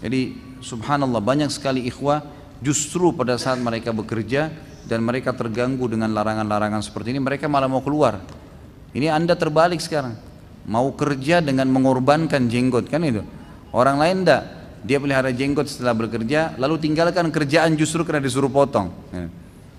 Jadi subhanallah banyak sekali ikhwah justru pada saat mereka bekerja dan mereka terganggu dengan larangan-larangan seperti ini, mereka malah mau keluar. Ini Anda terbalik sekarang. Mau kerja dengan mengorbankan jenggot kan itu. Orang lain enggak. Dia pelihara jenggot setelah bekerja, lalu tinggalkan kerjaan justru karena disuruh potong.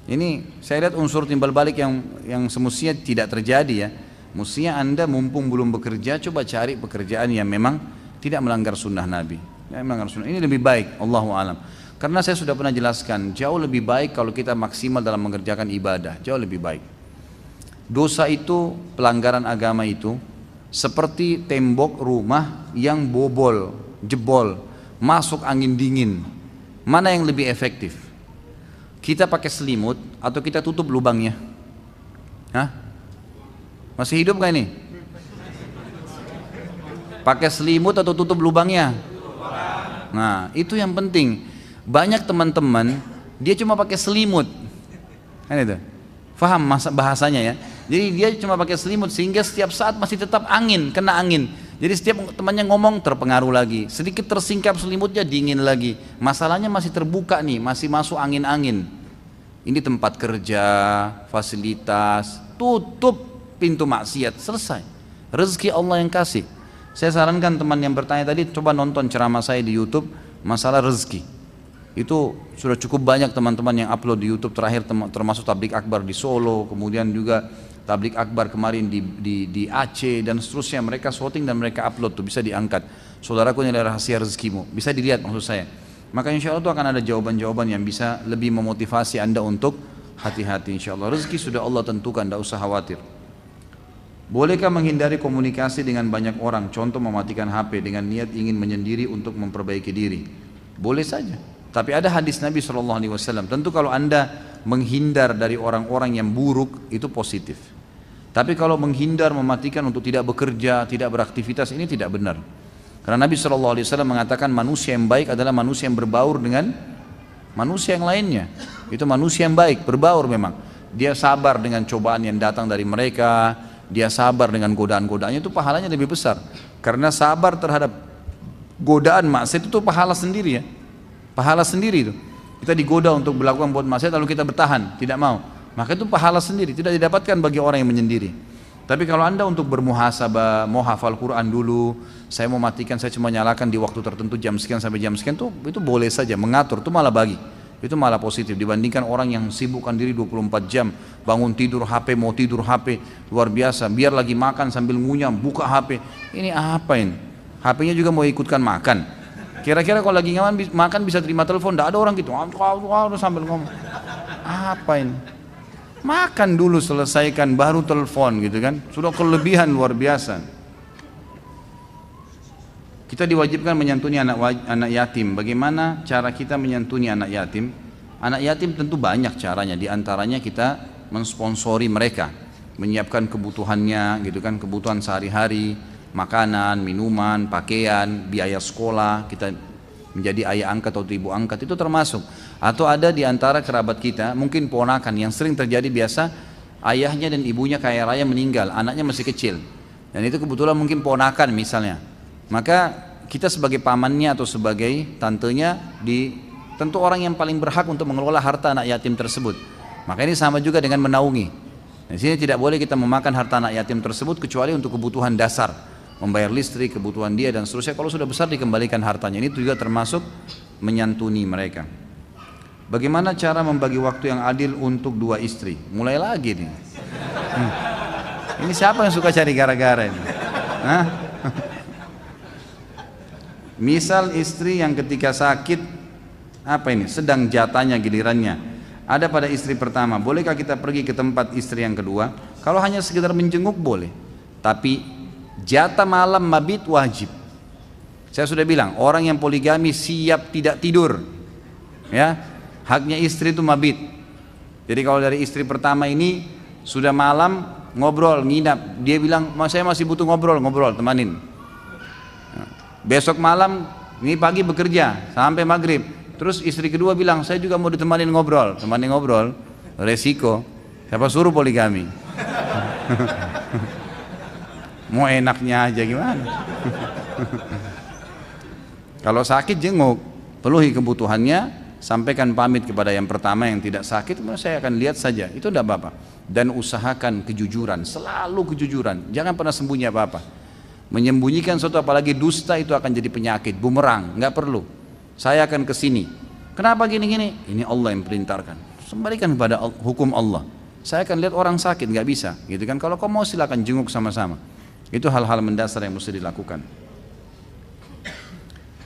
Ini saya lihat unsur timbal balik yang semestinya tidak terjadi ya. Mestinya Anda mumpung belum bekerja, coba cari pekerjaan yang memang tidak melanggar sunnah Nabi. Ini lebih baik, Allahu a'lam. Karena saya sudah pernah jelaskan, jauh lebih baik kalau kita maksimal dalam mengerjakan ibadah, jauh lebih baik. Dosa itu, pelanggaran agama itu, seperti tembok rumah yang jebol, masuk angin dingin. Mana yang lebih efektif? Kita pakai selimut atau kita tutup lubangnya? Hah? Masih hidup gak ini? Pakai selimut atau tutup lubangnya? Nah itu yang penting. Banyak teman-teman dia cuma pakai selimut, kan itu? Faham bahasanya ya? Jadi dia cuma pakai selimut sehingga setiap saat masih tetap kena angin. Jadi setiap temannya ngomong terpengaruh lagi, sedikit tersingkap selimutnya dingin lagi. Masalahnya masih terbuka nih, masih masuk angin-angin. Ini tempat kerja, fasilitas, tutup pintu maksiat, selesai. Rezeki Allah yang kasih. Saya sarankan teman yang bertanya tadi, coba nonton ceramah saya di YouTube masalah rezeki. Itu sudah cukup banyak teman-teman yang upload di YouTube terakhir, termasuk Tablik Akbar di Solo, kemudian juga Tablik Akbar kemarin di Aceh dan seterusnya. Mereka shooting dan mereka upload tuh, bisa diangkat. Saudaraku, ini adalah rahasia rezekimu, bisa dilihat maksud saya. Maka insya Allah itu akan ada jawaban-jawaban yang bisa lebih memotivasi Anda untuk hati-hati. Insya Allah rezeki sudah Allah tentukan, tidak usah khawatir. Bolehkah menghindari komunikasi dengan banyak orang? Contoh mematikan HP dengan niat ingin menyendiri untuk memperbaiki diri. Boleh saja. Tapi ada hadis Nabi SAW. Tentu kalau Anda menghindar dari orang-orang yang buruk itu positif. Tapi kalau menghindar, mematikan untuk tidak bekerja, tidak beraktivitas, ini tidak benar. Karena Nabi SAW mengatakan manusia yang baik adalah manusia yang berbaur dengan manusia yang lainnya. Itu manusia yang baik, berbaur memang. Dia sabar dengan cobaan yang datang dari mereka, dia sabar dengan godaan-godaannya, itu pahalanya lebih besar. Karena sabar terhadap godaan maksiat itu pahala sendiri ya. Pahala sendiri itu. Kita digoda untuk melakukan buat maksiat lalu kita bertahan, tidak mau. Maka itu pahala sendiri, tidak didapatkan bagi orang yang menyendiri. Tapi kalau Anda untuk bermuhasabah, mau hafal Quran dulu, saya mau matikan, saya cuma nyalakan di waktu tertentu jam sekian sampai jam sekian, itu boleh saja, mengatur, itu malah bagi. Itu malah positif dibandingkan orang yang sibukkan diri 24 jam, bangun tidur HP, mau tidur HP, luar biasa. Biar lagi makan sambil ngunyah, buka HP. Ini apa ini? HP-nya juga mau ikutkan makan. Kira-kira kalau lagi makan bisa terima telepon, tidak ada orang gitu, sambil ngomong. Apa ini? Makan dulu selesaikan baru telepon gitu kan, sudah kelebihan luar biasa. Kita diwajibkan menyantuni anak yatim. Bagaimana cara kita menyantuni anak yatim? Anak yatim tentu banyak caranya, diantaranya kita mensponsori mereka, menyiapkan kebutuhannya gitu kan, kebutuhan sehari-hari, makanan, minuman, pakaian, biaya sekolah, kita menjadi ayah angkat atau ibu angkat itu termasuk. Atau ada di antara kerabat kita, mungkin ponakan, yang sering terjadi biasa ayahnya dan ibunya kaya raya meninggal, anaknya masih kecil, dan itu kebetulan mungkin ponakan misalnya. Maka kita sebagai pamannya atau sebagai tantenya tentu orang yang paling berhak untuk mengelola harta anak yatim tersebut. Maka ini sama juga dengan menaungi. Di sini tidak boleh kita memakan harta anak yatim tersebut kecuali untuk kebutuhan dasar, membayar listrik, kebutuhan dia dan seterusnya. Kalau sudah besar dikembalikan hartanya. Ini juga termasuk menyantuni mereka. Bagaimana cara membagi waktu yang adil untuk dua istri? Mulai lagi nih. Ini siapa yang suka cari gara-gara ini? Hah? Misal istri yang ketika sakit, sedang jatahnya gilirannya ada pada istri pertama, bolehkah kita pergi ke tempat istri yang kedua? Kalau hanya sekedar menjenguk boleh, tapi jatah malam mabit wajib. Saya sudah bilang, orang yang poligami siap tidak tidur, ya. Haknya istri itu mabit. Jadi kalau dari istri pertama ini sudah malam ngobrol, nginap, dia bilang saya masih butuh ngobrol, temanin. Besok malam, ini pagi bekerja sampai maghrib, Terus istri kedua bilang, saya juga mau ditemani ngobrol. Temani ngobrol, resiko. Siapa suruh poligami? Mau enaknya aja gimana? Kalau sakit jenguk, penuhi kebutuhannya, sampaikan pamit kepada yang pertama yang tidak sakit, saya akan lihat saja, itu tidak apa-apa. Dan usahakan kejujuran, selalu kejujuran, jangan pernah sembunyi apa-apa. Menyembunyikan sesuatu apalagi dusta itu akan jadi penyakit, bumerang, nggak perlu. Saya akan ke sini. Kenapa gini-gini? Ini Allah yang perintahkan. Kembalikan kepada hukum Allah. Saya akan lihat orang sakit, nggak bisa, gitu kan? Kalau kau mau silakan jenguk sama-sama. Itu hal-hal mendasar yang mesti dilakukan.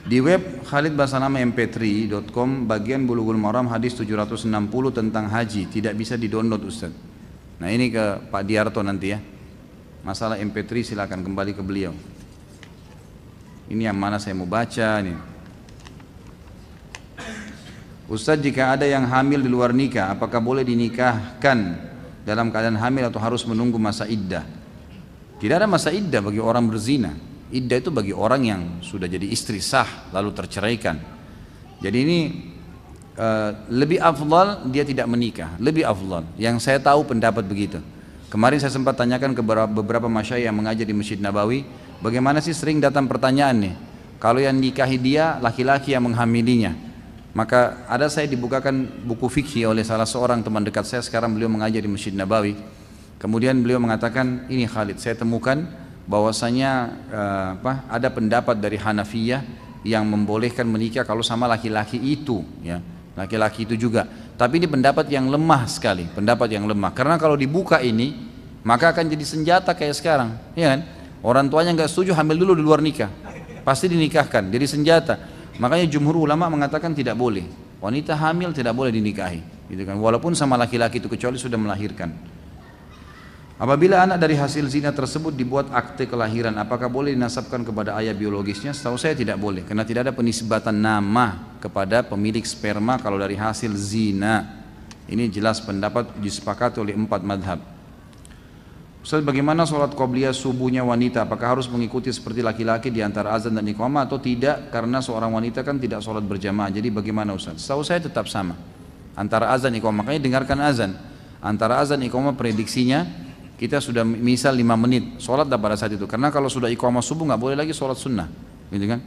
Di web khalidbasanamamp3.com bagian Bulughul Maram hadis 760 tentang haji tidak bisa di-download Ustaz. Nah ini ke Pak Diarto nanti ya. Masalah MP3 silakan kembali ke beliau. Ini yang mana saya mau baca nih. Ustaz, jika ada yang hamil di luar nikah, apakah boleh dinikahkan dalam keadaan hamil atau harus menunggu masa iddah? Tidak ada masa iddah bagi orang berzina. Iddah itu bagi orang yang sudah jadi istri sah lalu terceraikan. Jadi ini lebih afdal dia tidak menikah, lebih afdal. Yang saya tahu pendapat begitu. Kemarin saya sempat tanyakan ke beberapa masyayikh yang mengajar di Masjid Nabawi, bagaimana sih sering datang pertanyaan nih, kalau yang nikahi dia laki-laki yang menghamilinya. Maka ada saya dibukakan buku fikih oleh salah seorang teman dekat saya, sekarang beliau mengajar di Masjid Nabawi. Kemudian beliau mengatakan, ini Khalid, saya temukan bahwasanya ada pendapat dari Hanafiyah yang membolehkan menikah kalau sama laki-laki itu, ya, laki-laki itu juga. Tapi ini pendapat yang lemah sekali, pendapat yang lemah. Karena kalau dibuka ini, maka akan jadi senjata kayak sekarang, ya kan? Orang tuanya nggak setuju, hamil dulu di luar nikah, pasti dinikahkan, jadi senjata. Makanya jumhur ulama mengatakan tidak boleh, wanita hamil tidak boleh dinikahi, gitu kan? Walaupun sama laki-laki itu kecuali sudah melahirkan. Apabila anak dari hasil zina tersebut dibuat akte kelahiran, apakah boleh dinasabkan kepada ayah biologisnya? Setahu saya tidak boleh, karena tidak ada penisbatan nama kepada pemilik sperma kalau dari hasil zina. Ini jelas pendapat disepakati oleh 4 madhab. Ustaz, bagaimana sholat qobliyah subuhnya wanita? Apakah harus mengikuti seperti laki-laki di antara azan dan iqamah atau tidak? Karena seorang wanita kan tidak sholat berjamaah. Jadi bagaimana Ustaz? Setahu saya tetap sama antara azan iqamah. Makanya dengarkan azan. Antara azan iqamah prediksinya kita sudah misal 5 menit sholat pada saat itu, karena kalau sudah iqamah subuh nggak boleh lagi sholat sunnah, gitu kan?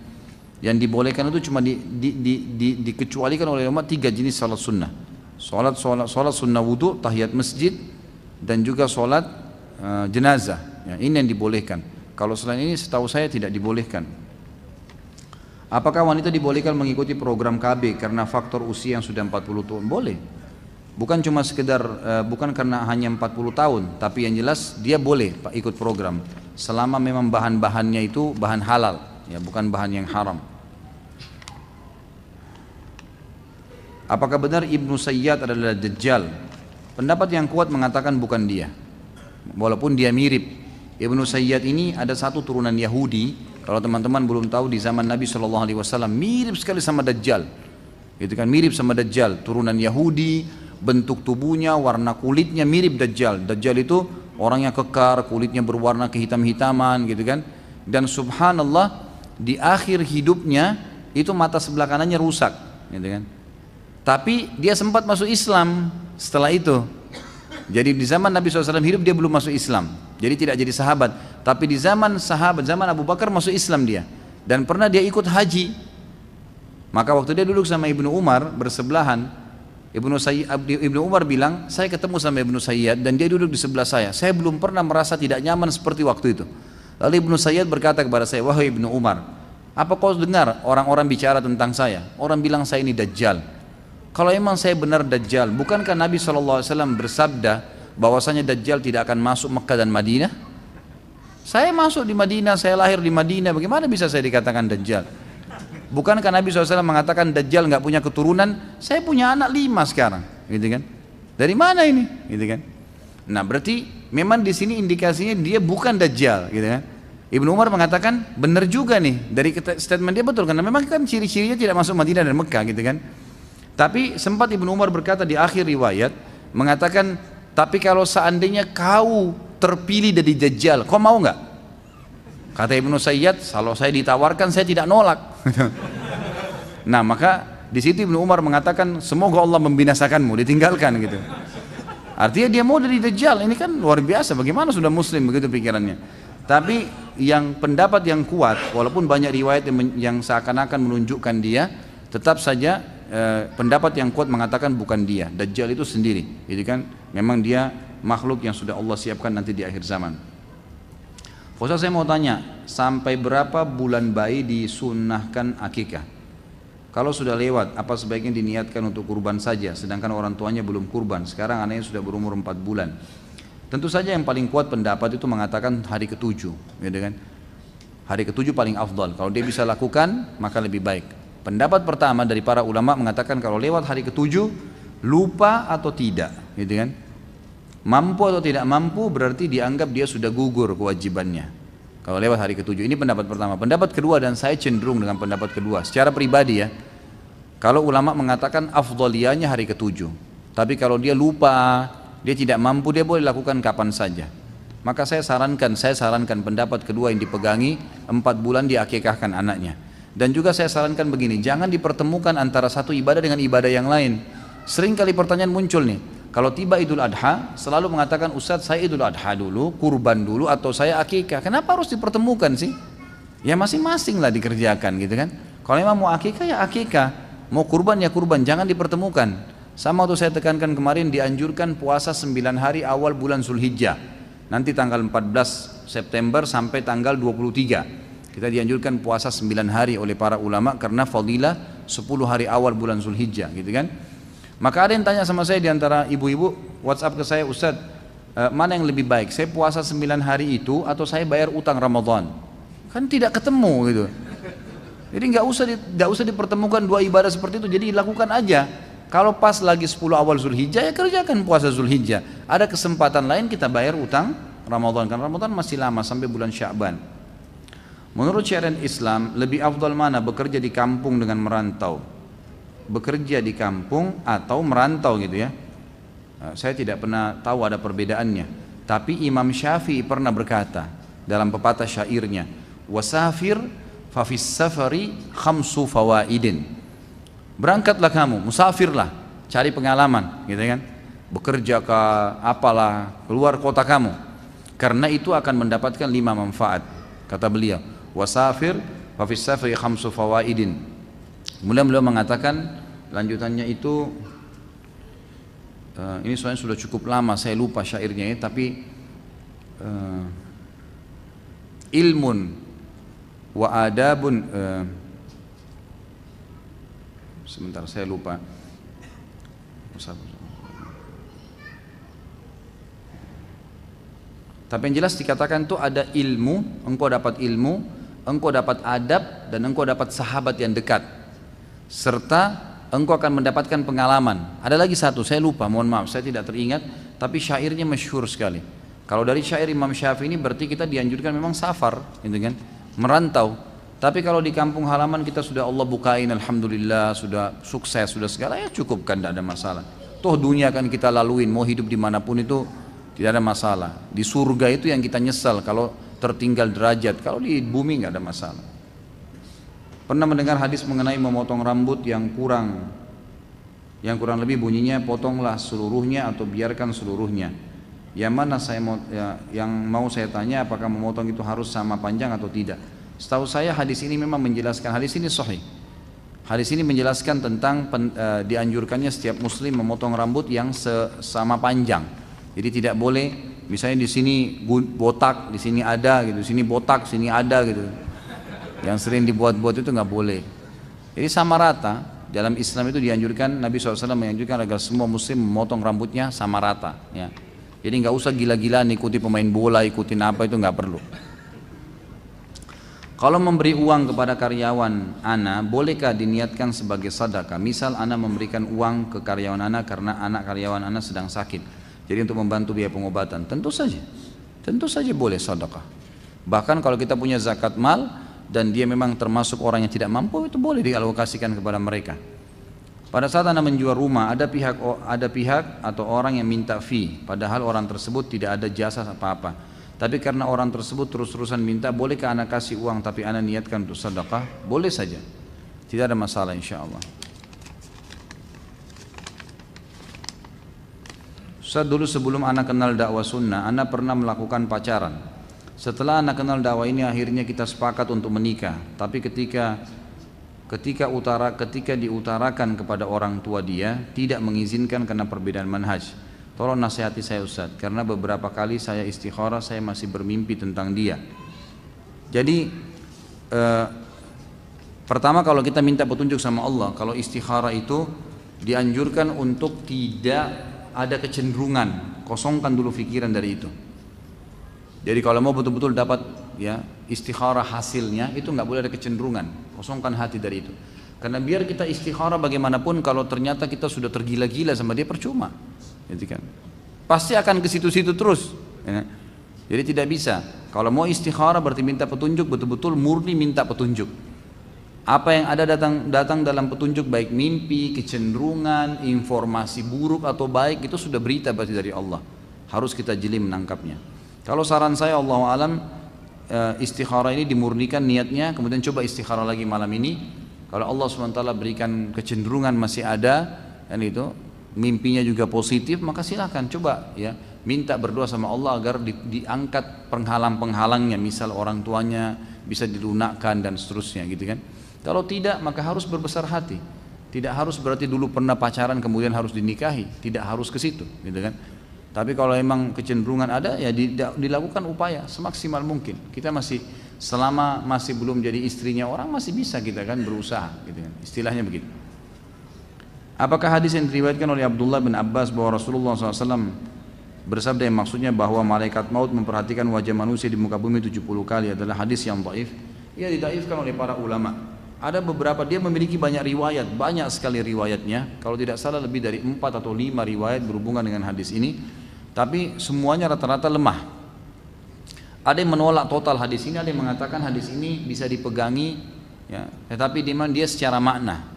Yang dibolehkan itu cuma dikecualikan oleh ulama 3 jenis sholat sunnah: sholat sunnah wudu, tahiyat masjid, dan juga sholat jenazah. Ya, ini yang dibolehkan. Kalau selain ini setahu saya tidak dibolehkan. Apakah wanita dibolehkan mengikuti program KB karena faktor usia yang sudah 40 tahun? Boleh. Bukan cuma sekedar, bukan karena hanya 40 tahun, tapi yang jelas dia boleh ikut program selama memang bahan-bahannya itu bahan halal, ya, bukan bahan yang haram. Apakah benar Ibnu Sayyad adalah Dajjal? Pendapat yang kuat mengatakan bukan dia, walaupun dia mirip. Ibnu Sayyad ini ada satu turunan Yahudi, kalau teman-teman belum tahu, di zaman Nabi SAW mirip sekali sama Dajjal, gitu kan, mirip sama Dajjal, turunan Yahudi. Bentuk tubuhnya, warna kulitnya mirip Dajjal. Dajjal itu orangnya kekar, kulitnya berwarna kehitam-hitaman, gitu kan. Dan subhanallah di akhir hidupnya itu mata sebelah kanannya rusak, gitu kan. Tapi dia sempat masuk Islam setelah itu. Jadi di zaman Nabi SAW hidup dia belum masuk Islam, jadi tidak jadi sahabat. Tapi di zaman sahabat, zaman Abu Bakar masuk Islam dia. Dan pernah dia ikut haji. Maka waktu dia duduk sama Ibnu Umar bersebelahan, Ibnu Umar bilang, saya ketemu sama Ibnu Sayyad dan dia duduk di sebelah saya belum pernah merasa tidak nyaman seperti waktu itu. Lalu Ibnu Sayyad berkata kepada saya, wahai Ibnu Umar, apa kau dengar orang-orang bicara tentang saya? Orang bilang saya ini Dajjal. Kalau emang saya benar Dajjal, bukankah Nabi SAW bersabda bahwasanya Dajjal tidak akan masuk Mekah dan Madinah? Saya masuk di Madinah, saya lahir di Madinah, bagaimana bisa saya dikatakan Dajjal? Bukankah Nabi SAW mengatakan Dajjal nggak punya keturunan? Saya punya anak 5 sekarang, gitu kan? Dari mana ini, gitu kan? Nah berarti memang di sini indikasinya dia bukan Dajjal, gitu kan? Ibnu Umar mengatakan benar juga nih, dari statement dia betul, karena memang kan ciri-cirinya tidak masuk Madinah dan Mekah, gitu kan? Tapi sempat Ibnu Umar berkata di akhir riwayat, mengatakan, tapi kalau seandainya kau terpilih dari Dajjal, kau mau nggak? Kata Ibnu Sayyad, kalau saya ditawarkan saya tidak nolak. Nah maka Di situ Ibnu Umar mengatakan semoga Allah membinasakanmu, ditinggalkan gitu. Artinya dia mau dari Dajjal, ini kan luar biasa, bagaimana sudah muslim begitu pikirannya. Tapi yang pendapat yang kuat, walaupun banyak riwayat yang seakan-akan menunjukkan dia, tetap saja pendapat yang kuat mengatakan bukan dia, Dajjal itu sendiri. Jadi kan memang dia makhluk yang sudah Allah siapkan nanti di akhir zaman. Ustaz, saya mau tanya, sampai berapa bulan bayi disunnahkan akikah? Kalau sudah lewat, apa sebaiknya diniatkan untuk kurban saja, sedangkan orang tuanya belum kurban, sekarang anaknya sudah berumur 4 bulan. Tentu saja yang paling kuat pendapat itu mengatakan hari ke-7, gitu kan? Hari ke-7 paling afdal, kalau dia bisa lakukan, maka lebih baik. Pendapat pertama dari para ulama mengatakan kalau lewat hari ke-7, lupa atau tidak, gitu kan? Mampu atau tidak mampu berarti dianggap dia sudah gugur kewajibannya. Kalau lewat hari ke-7, ini pendapat pertama. Pendapat kedua, dan saya cenderung dengan pendapat kedua secara pribadi ya, kalau ulama mengatakan afdaliyahnya hari ke-7, tapi kalau dia lupa, dia tidak mampu, dia boleh lakukan kapan saja. Maka saya sarankan pendapat kedua yang dipegangi, 4 bulan diakikahkan anaknya. Dan juga saya sarankan begini, jangan dipertemukan antara satu ibadah dengan ibadah yang lain. Sering kali pertanyaan muncul nih, kalau tiba Idul Adha, selalu mengatakan, Ustadz saya Idul Adha dulu, kurban dulu, atau saya akikah. Kenapa harus dipertemukan sih? Ya masing-masing lah dikerjakan gitu kan. Kalau memang mau akikah ya akikah, mau kurban ya kurban, jangan dipertemukan. Sama waktu saya tekankan kemarin, dianjurkan puasa 9 hari awal bulan Zulhijjah. Nanti tanggal 14 September sampai tanggal 23. Kita dianjurkan puasa 9 hari oleh para ulama karena fadilah 10 hari awal bulan Zulhijjah gitu kan. Maka ada yang tanya sama saya diantara ibu-ibu, WhatsApp ke saya, Ustadz mana yang lebih baik, saya puasa 9 hari itu atau saya bayar utang Ramadan? Kan tidak ketemu gitu. Jadi nggak usah dipertemukan dua ibadah seperti itu, jadi lakukan aja. Kalau pas lagi 10 awal Zulhijjah ya kerjakan puasa Zulhijjah. Ada kesempatan lain kita bayar utang Ramadan, karena Ramadan masih lama sampai bulan Sya'ban. Menurut syariat Islam, lebih afdal mana, bekerja di kampung dengan merantau? Bekerja di kampung atau merantau gitu ya. Saya tidak pernah tahu ada perbedaannya. Tapi Imam Syafi'i pernah berkata dalam pepatah syairnya, wasafir fafis safari khamsu fawaidin. Berangkatlah kamu, musafirlah, cari pengalaman gitu kan. Bekerja ke apalah, keluar kota kamu. Karena itu akan mendapatkan 5 manfaat. Kata beliau, wasafir fafis safari khamsu fawaidin. Kemudian beliau mengatakan lanjutannya itu ini soalnya sudah cukup lama saya lupa syairnya ya, tapi ilmun wa adabun sebentar saya lupa. Tapi yang jelas dikatakan itu ada ilmu, engkau dapat ilmu, engkau dapat adab, dan engkau dapat sahabat yang dekat, serta engkau akan mendapatkan pengalaman. Ada lagi satu, saya lupa, mohon maaf, saya tidak teringat, tapi syairnya masyhur sekali. Kalau dari syair Imam Syafi'i ini berarti kita dianjurkan memang safar, gitu kan, merantau. Tapi kalau di kampung halaman kita sudah Allah bukain, alhamdulillah, sudah sukses, sudah segala, ya cukup kan, tidak ada masalah. Toh dunia kan kita laluin, mau hidup dimanapun itu tidak ada masalah. Di surga itu yang kita nyesal kalau tertinggal derajat, kalau di bumi nggak ada masalah. Pernah mendengar hadis mengenai memotong rambut yang kurang lebih bunyinya, potonglah seluruhnya atau biarkan seluruhnya. Yang mana yang mau saya tanya, apakah memotong itu harus sama panjang atau tidak? Setahu saya hadis ini memang menjelaskan, hadis ini sahih. Hadis ini menjelaskan tentang dianjurkannya setiap muslim memotong rambut yang sama panjang. Jadi tidak boleh misalnya di sini botak, di sini ada gitu, di sini botak, di sini ada gitu. Yang sering dibuat-buat itu nggak boleh. Jadi sama rata. Dalam Islam itu dianjurkan, Nabi SAW menganjurkan agar semua muslim memotong rambutnya sama rata ya. Jadi nggak usah gila-gilaan ikuti pemain bola, ikutin apa, itu nggak perlu. Kalau memberi uang kepada karyawan ana, bolehkah diniatkan sebagai sedekah? Misal ana memberikan uang ke karyawan ana karena anak karyawan ana sedang sakit, jadi untuk membantu biaya pengobatan. Tentu saja boleh sedekah. Bahkan kalau kita punya zakat mal dan dia memang termasuk orang yang tidak mampu, itu boleh dialokasikan kepada mereka. Pada saat Anda menjual rumah, ada pihak atau orang yang minta fee, padahal orang tersebut tidak ada jasa apa-apa. Tapi karena orang tersebut terus-terusan minta, bolehkah Anda kasih uang tapi Anda niatkan untuk sedekah? Boleh saja, tidak ada masalah insya Allah. Ustaz, dulu sebelum anak kenal dakwah sunnah, anak pernah melakukan pacaran. Setelah anak kenal dakwah ini akhirnya kita sepakat untuk menikah. Tapi ketika diutarakan kepada orang tua dia tidak mengizinkan karena perbedaan manhaj. Tolong nasihati saya Ustaz, karena beberapa kali saya istikharah saya masih bermimpi tentang dia. Jadi pertama kalau kita minta petunjuk sama Allah, kalau istikharah itu dianjurkan untuk tidak ada kecenderungan, kosongkan dulu pikiran dari itu. Jadi kalau mau betul-betul dapat ya istikharah hasilnya, itu nggak boleh ada kecenderungan, kosongkan hati dari itu. Karena biar kita istikharah bagaimanapun kalau ternyata kita sudah tergila-gila sama dia percuma, gitu kan? Pasti akan ke situ-situ terus. Ya. Jadi tidak bisa. Kalau mau istikharah berarti minta petunjuk, betul-betul murni minta petunjuk. Apa yang ada datang dalam petunjuk, baik mimpi, kecenderungan, informasi buruk atau baik, itu sudah berita berarti dari Allah. Harus kita jeli menangkapnya. Kalau saran saya, Allahu alam, istikharah ini dimurnikan niatnya, kemudian coba istikharah lagi malam ini. Kalau Allah SWT berikan kecenderungan masih ada, dan itu mimpinya juga positif, maka silakan coba ya minta berdoa sama Allah agar diangkat penghalang-penghalangnya, misal orang tuanya bisa dilunakkan dan seterusnya, gitu kan. Kalau tidak, maka harus berbesar hati. Tidak harus berarti dulu pernah pacaran kemudian harus dinikahi, tidak harus ke situ, gitu kan. Tapi kalau memang kecenderungan ada, ya dilakukan upaya semaksimal mungkin. Kita masih, selama masih belum jadi istrinya orang, masih bisa kita kan berusaha, gitu kan. Istilahnya begitu. Apakah hadis yang diriwayatkan oleh Abdullah bin Abbas bahwa Rasulullah SAW bersabda yang maksudnya bahwa malaikat maut memperhatikan wajah manusia di muka bumi 70 kali adalah hadis yang dhaif? Ia didaifkan oleh para ulama. Ada beberapa, dia memiliki banyak riwayat, banyak sekali riwayatnya. Kalau tidak salah lebih dari 4 atau 5 riwayat berhubungan dengan hadis ini. Tapi semuanya rata-rata lemah. Ada yang menolak total hadis ini, ada yang mengatakan hadis ini bisa dipegangi, ya, tetapi dia secara makna.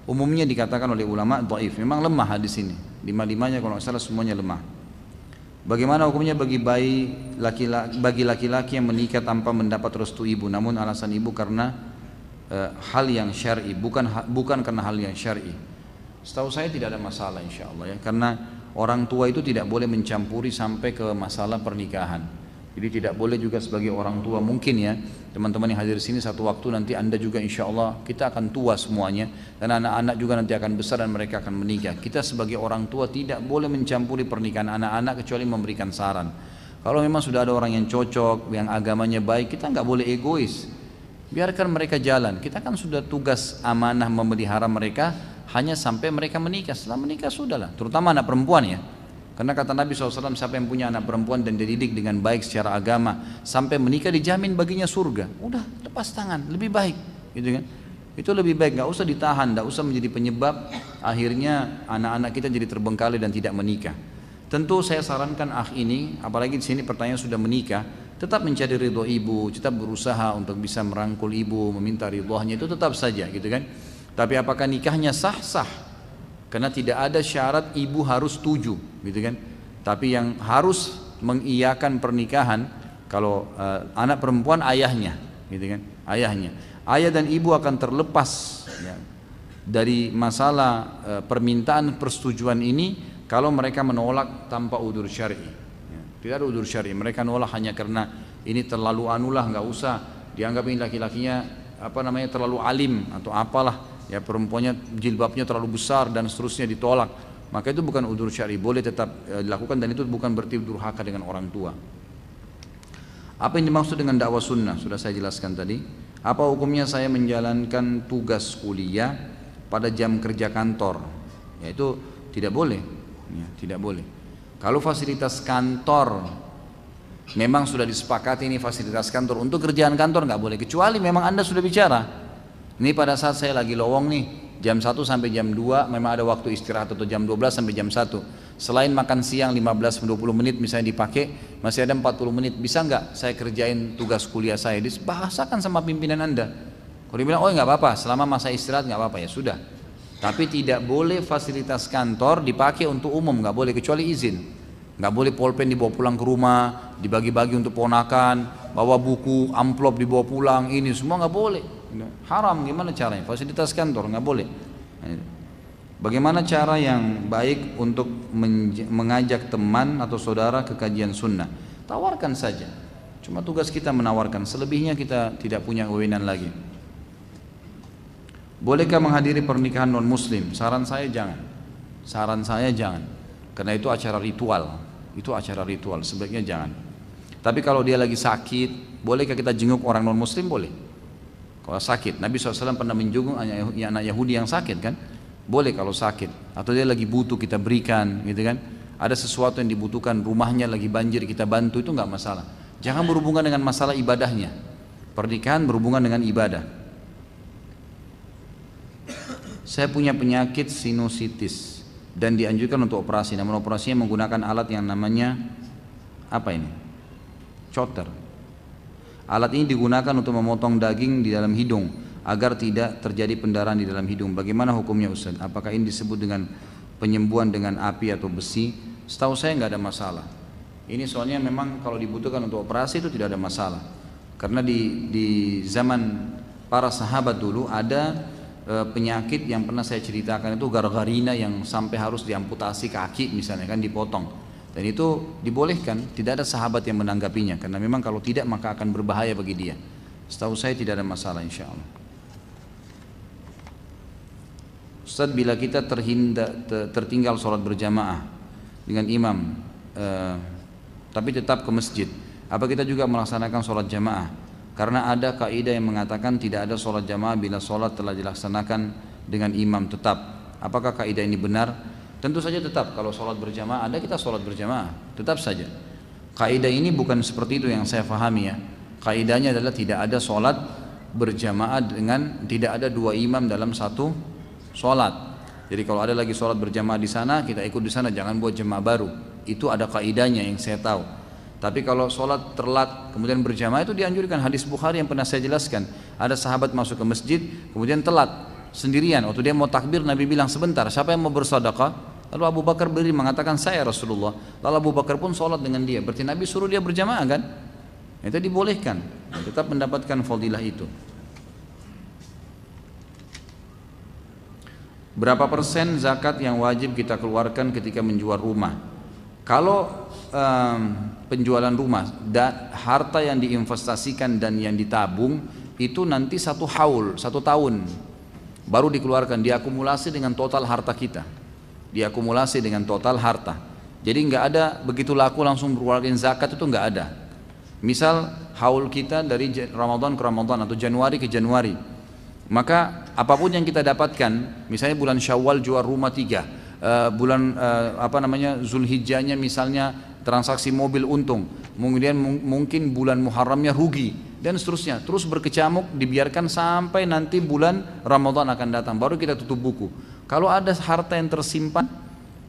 Umumnya dikatakan oleh ulama dhaif. Memang lemah hadis ini. Lima-limanya kalau tidak salah semuanya lemah. Bagaimana hukumnya bagi laki-laki yang menikah tanpa mendapat restu ibu, namun alasan ibu karena hal yang syar'i, bukan karena hal yang syar'i? Setahu saya tidak ada masalah insyaallah ya, karena orang tua itu tidak boleh mencampuri sampai ke masalah pernikahan. Jadi tidak boleh juga sebagai orang tua, mungkin ya teman-teman yang hadir di sini satu waktu nanti anda juga insyaallah kita akan tua semuanya, dan anak-anak juga nanti akan besar dan mereka akan menikah. Kita sebagai orang tua tidak boleh mencampuri pernikahan anak-anak kecuali memberikan saran. Kalau memang sudah ada orang yang cocok, yang agamanya baik, kita nggak boleh egois. Biarkan mereka jalan. Kita kan sudah tugas amanah memelihara mereka hanya sampai mereka menikah. Setelah menikah sudahlah, terutama anak perempuan ya. Karena kata Nabi SAW, siapa yang punya anak perempuan dan dididik dengan baik secara agama sampai menikah dijamin baginya surga. Udah lepas tangan, lebih baik, gitu kan? Itu lebih baik, nggak usah ditahan, nggak usah menjadi penyebab akhirnya anak-anak kita jadi terbengkalai dan tidak menikah. Tentu saya sarankan ini, apalagi di sini pertanyaan sudah menikah, tetap mencari ridho ibu, tetap berusaha untuk bisa merangkul ibu, meminta ridhonya, itu tetap saja, gitu kan? Tapi apakah nikahnya sah? Sah. Karena tidak ada syarat ibu harus setuju, gitu kan? Tapi yang harus mengiyakan pernikahan kalau anak perempuan ayahnya, gitu kan? Ayahnya, ayah dan ibu akan terlepas ya, dari masalah permintaan persetujuan ini kalau mereka menolak tanpa udzur syar'i. Ya, tidak ada udzur syar'i. Mereka nolak hanya karena ini terlalu anulah, nggak usah dianggap ini laki-lakinya terlalu alim atau apalah. Ya perempuannya jilbabnya terlalu besar dan seterusnya ditolak, maka itu bukan udzur syar'i, boleh tetap dilakukan dan itu bukan berarti durhaka dengan orang tua. Apa yang dimaksud dengan dakwah sunnah sudah saya jelaskan tadi. Apa hukumnya saya menjalankan tugas kuliah pada jam kerja kantor? Ya itu tidak boleh, ya, tidak boleh. Kalau fasilitas kantor memang sudah disepakati ini fasilitas kantor, untuk kerjaan kantor nggak boleh, kecuali memang anda sudah bicara. Ini pada saat saya lagi lowong nih, jam 1 sampai jam 2 memang ada waktu istirahat, atau jam 12 sampai jam 1. Selain makan siang 15-20 menit misalnya dipakai, masih ada 40 menit, bisa nggak saya kerjain tugas kuliah saya? Dibahasakan sama pimpinan anda. Kalau dia bilang, oh nggak apa-apa, selama masa istirahat nggak apa-apa, ya sudah. Tapi tidak boleh fasilitas kantor dipakai untuk umum, nggak boleh kecuali izin. Nggak boleh pulpen dibawa pulang ke rumah, dibagi-bagi untuk ponakan, bawa buku, amplop dibawa pulang, ini semua nggak boleh. Haram, gimana caranya? Fasilitas kantor nggak boleh. Bagaimana cara yang baik untuk mengajak teman atau saudara ke kajian sunnah? Tawarkan saja. Cuma tugas kita menawarkan, selebihnya kita tidak punya kewenangan lagi. Bolehkah menghadiri pernikahan non muslim? Saran saya jangan. Saran saya jangan. Karena itu acara ritual. Itu acara ritual, sebaiknya jangan. Tapi kalau dia lagi sakit, bolehkah kita jenguk orang non muslim? Boleh. Kalau sakit, Nabi SAW pernah menjenguk anak Yahudi yang sakit kan? Boleh kalau sakit, atau dia lagi butuh kita berikan, gitu kan? Ada sesuatu yang dibutuhkan, rumahnya lagi banjir kita bantu, itu nggak masalah. Jangan berhubungan dengan masalah ibadahnya. Pernikahan berhubungan dengan ibadah. Saya punya penyakit sinusitis dan dianjurkan untuk operasi, namun operasinya menggunakan alat yang namanya apa ini? Choter. Alat ini digunakan untuk memotong daging di dalam hidung agar tidak terjadi pendarahan di dalam hidung. Bagaimana hukumnya Ustaz? Apakah ini disebut dengan penyembuhan dengan api atau besi? Setahu saya nggak ada masalah. Ini soalnya memang kalau dibutuhkan untuk operasi itu tidak ada masalah. Karena di zaman para sahabat dulu ada penyakit yang pernah saya ceritakan itu gargarina yang sampai harus diamputasi kaki misalnya kan, dipotong. Dan itu dibolehkan, tidak ada sahabat yang menanggapinya karena memang kalau tidak maka akan berbahaya bagi dia. Setahu saya tidak ada masalah insya Allah. Ustaz, bila kita tertinggal sholat berjamaah dengan imam tapi tetap ke masjid, apa kita juga melaksanakan sholat jamaah? Karena ada kaidah yang mengatakan tidak ada sholat jamaah bila sholat telah dilaksanakan dengan imam tetap. Apakah kaidah ini benar? Tentu saja tetap. Kalau sholat berjamaah ada, kita sholat berjamaah, tetap saja. Kaidah ini bukan seperti itu yang saya fahami ya. Kaidahnya adalah tidak ada sholat berjamaah dengan tidak ada dua imam dalam satu sholat. Jadi kalau ada lagi sholat berjamaah di sana, kita ikut di sana, jangan buat jamaah baru. Itu ada kaidahnya yang saya tahu. Tapi kalau sholat terlat kemudian berjamaah itu dianjurkan. Hadis Bukhari yang pernah saya jelaskan, ada sahabat masuk ke masjid kemudian telat sendirian. Waktu dia mau takbir, Nabi bilang sebentar, siapa yang mau bersedekah? Lalu Abu Bakar berdiri mengatakan saya Rasulullah. Lalu Abu Bakar pun sholat dengan dia. Berarti Nabi suruh dia berjamaah kan? Itu dibolehkan, tetap mendapatkan fadilah itu. Berapa persen zakat yang wajib kita keluarkan ketika menjual rumah? Kalau penjualan rumah dan harta yang diinvestasikan dan yang ditabung itu nanti satu tahun baru dikeluarkan, diakumulasi dengan total harta kita, diakumulasi dengan total harta. Jadi nggak ada begitu laku langsung mengeluarkan zakat, itu nggak ada. Misal haul kita dari Ramadan ke Ramadan atau Januari ke Januari, maka apapun yang kita dapatkan, misalnya bulan Syawal jual rumah 3, bulan Zulhijjahnya misalnya transaksi mobil untung, kemudian mungkin bulan Muharramnya rugi dan seterusnya, terus berkecamuk, dibiarkan sampai nanti bulan Ramadan akan datang baru kita tutup buku. Kalau ada harta yang tersimpan,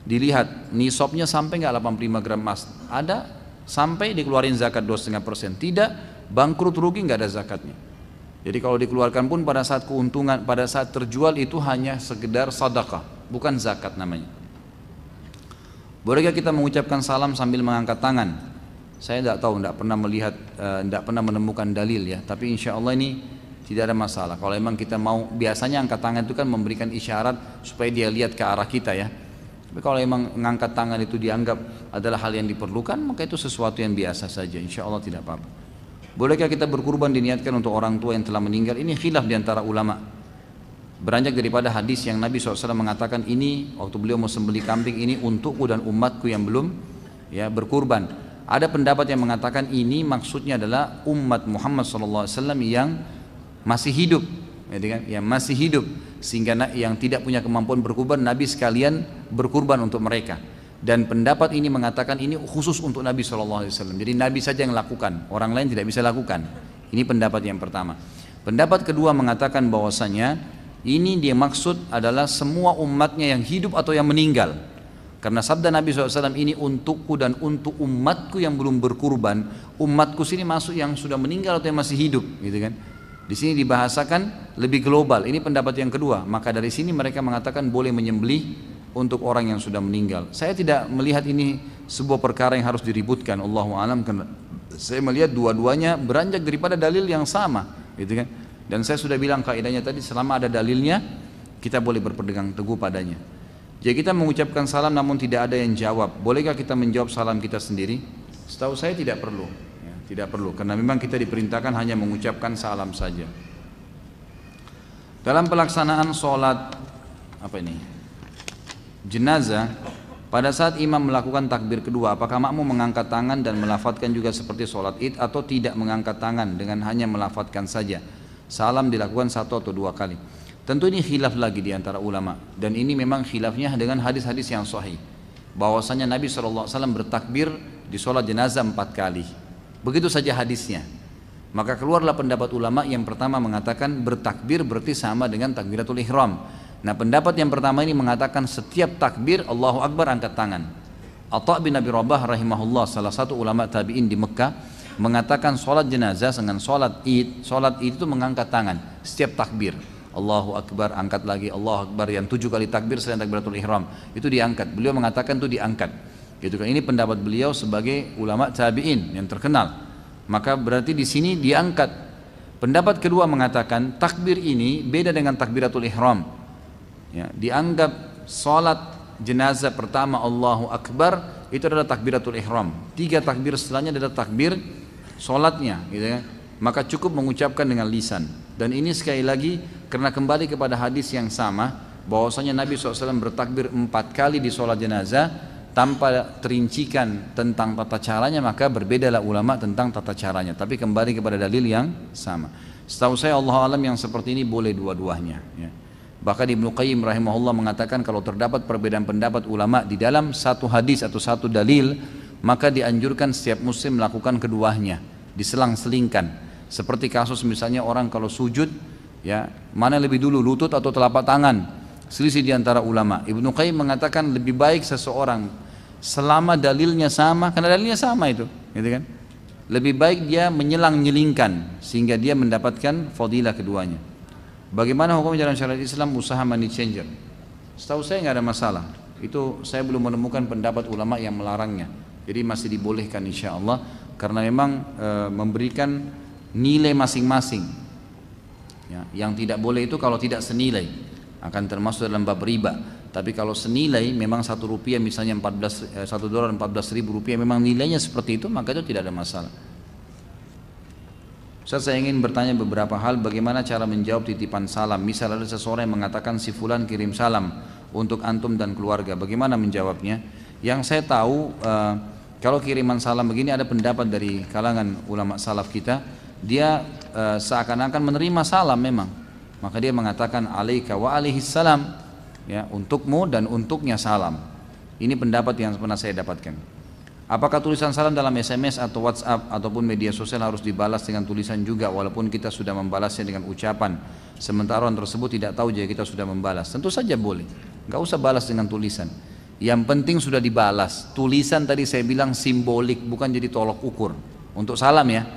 dilihat nisabnya sampai nggak 85 gram emas, ada sampai dikeluarin zakat 2,5%, tidak bangkrut rugi nggak ada zakatnya. Jadi kalau dikeluarkan pun pada saat keuntungan, pada saat terjual itu hanya sekedar sedekah, bukan zakat namanya. Bolehkah kita mengucapkan salam sambil mengangkat tangan? Saya tidak tahu, tidak pernah melihat, tidak pernah menemukan dalil ya. Tapi insya Allah ini tidak ada masalah. Kalau memang kita mau, biasanya angkat tangan itu kan memberikan isyarat supaya dia lihat ke arah kita ya. Tapi kalau memang mengangkat tangan itu dianggap adalah hal yang diperlukan, maka itu sesuatu yang biasa saja. Insya Allah tidak apa-apa. Bolehkah kita berkurban diniatkan untuk orang tua yang telah meninggal? Ini khilaf diantara ulama. Beranjak daripada hadis yang Nabi SAW mengatakan ini waktu beliau mau sembelih kambing ini untukku dan umatku yang belum ya berkurban. Ada pendapat yang mengatakan ini maksudnya adalah umat Muhammad SAW yang masih hidup, ya kan? Yang masih hidup sehingga yang tidak punya kemampuan berkurban Nabi sekalian berkurban untuk mereka. Dan pendapat ini mengatakan ini khusus untuk Nabi SAW. Jadi Nabi saja yang lakukan, orang lain tidak bisa lakukan. Ini pendapat yang pertama. Pendapat kedua mengatakan bahwasanya ini dia maksud adalah semua umatnya yang hidup atau yang meninggal. Karena sabda Nabi SAW ini untukku dan untuk umatku yang belum berkurban. Umatku sini masuk yang sudah meninggal atau yang masih hidup, gitu kan? Di sini dibahasakan lebih global. Ini pendapat yang kedua. Maka dari sini mereka mengatakan boleh menyembelih untuk orang yang sudah meninggal. Saya tidak melihat ini sebuah perkara yang harus diributkan. Allahu a'lam. Karena saya melihat dua-duanya beranjak daripada dalil yang sama, gitu kan? Dan saya sudah bilang kaidahnya tadi, selama ada dalilnya kita boleh berpegang teguh padanya. Jadi kita mengucapkan salam namun tidak ada yang jawab. Bolehkah kita menjawab salam kita sendiri? Setahu saya tidak perlu. Ya, tidak perlu, karena memang kita diperintahkan hanya mengucapkan salam saja. Dalam pelaksanaan sholat jenazah, pada saat imam melakukan takbir kedua, apakah makmum mengangkat tangan dan melafadzkan juga seperti sholat id atau tidak mengangkat tangan dengan hanya melafadzkan saja? Salam dilakukan 1 atau 2 kali. Tentu ini khilaf lagi di antara ulama, dan ini memang khilafnya dengan hadis-hadis yang sahih. Bahwasanya Nabi SAW bertakbir di sholat jenazah 4 kali. Begitu saja hadisnya. Maka keluarlah pendapat ulama yang pertama mengatakan bertakbir berarti sama dengan takbiratul ihram. Nah, pendapat yang pertama ini mengatakan setiap takbir Allahu Akbar angkat tangan. Atha bin Abi Rabah rahimahullah, salah satu ulama tabi'in di Mekah, mengatakan sholat jenazah dengan sholat id itu mengangkat tangan setiap takbir. Allahu Akbar, angkat lagi, Allahu Akbar, yang 7 kali takbir selain takbiratul ihram itu diangkat. Beliau mengatakan itu diangkat. Gitu kan, ini pendapat beliau sebagai ulama tabi'in yang terkenal. Maka berarti di sini diangkat. Pendapat kedua mengatakan takbir ini beda dengan takbiratul ihram. Ya, dianggap sholat jenazah pertama Allahu Akbar itu adalah takbiratul ihram. 3 takbir setelahnya adalah takbir sholatnya, gitu ya. Maka cukup mengucapkan dengan lisan. Dan ini sekali lagi karena kembali kepada hadis yang sama, bahwasanya Nabi SAW bertakbir 4 kali di sholat jenazah tanpa terincikan tentang tata caranya, maka berbedalah ulama tentang tata caranya. Tapi kembali kepada dalil yang sama. Setahu saya Allah alam yang seperti ini boleh dua-duanya. Ya. Bahkan Ibnu Qayyim rahimahullah mengatakan kalau terdapat perbedaan pendapat ulama di dalam satu hadis atau satu dalil, maka dianjurkan setiap muslim melakukan keduanya, diselang-selingkan. Seperti kasus misalnya orang kalau sujud, ya mana lebih dulu lutut atau telapak tangan? Selisih di antara ulama. Ibnu Qayyim mengatakan lebih baik seseorang selama dalilnya sama, karena dalilnya sama itu, gitu kan? Lebih baik dia menyelang-nyelingkan sehingga dia mendapatkan fadilah keduanya. Bagaimana hukum dalam syariat Islam usaha money changer? Setahu saya nggak ada masalah. Itu saya belum menemukan pendapat ulama yang melarangnya. Jadi masih dibolehkan insya Allah, karena memang memberikan nilai masing-masing. Ya, yang tidak boleh itu kalau tidak senilai, akan termasuk dalam bab riba. Tapi kalau senilai memang 1 rupiah misalnya 1 dolar 14.000 rupiah, memang nilainya seperti itu, maka itu tidak ada masalah. Saya ingin bertanya beberapa hal, bagaimana cara menjawab titipan salam. Misal ada seseorang yang mengatakan si fulan kirim salam untuk antum dan keluarga, bagaimana menjawabnya? Yang saya tahu kalau kiriman salam begini ada pendapat dari kalangan ulama salaf kita, dia seakan-akan menerima salam memang, maka dia mengatakan alaika wa alaihis salam, ya, untukmu dan untuknya salam. Ini pendapat yang pernah saya dapatkan. Apakah tulisan salam dalam SMS atau WhatsApp ataupun media sosial harus dibalas dengan tulisan juga walaupun kita sudah membalasnya dengan ucapan, sementara orang tersebut tidak tahu jika kita sudah membalas? Tentu saja boleh, nggak usah balas dengan tulisan. Yang penting sudah dibalas. Tulisan tadi saya bilang simbolik, bukan jadi tolok ukur. Untuk salam ya,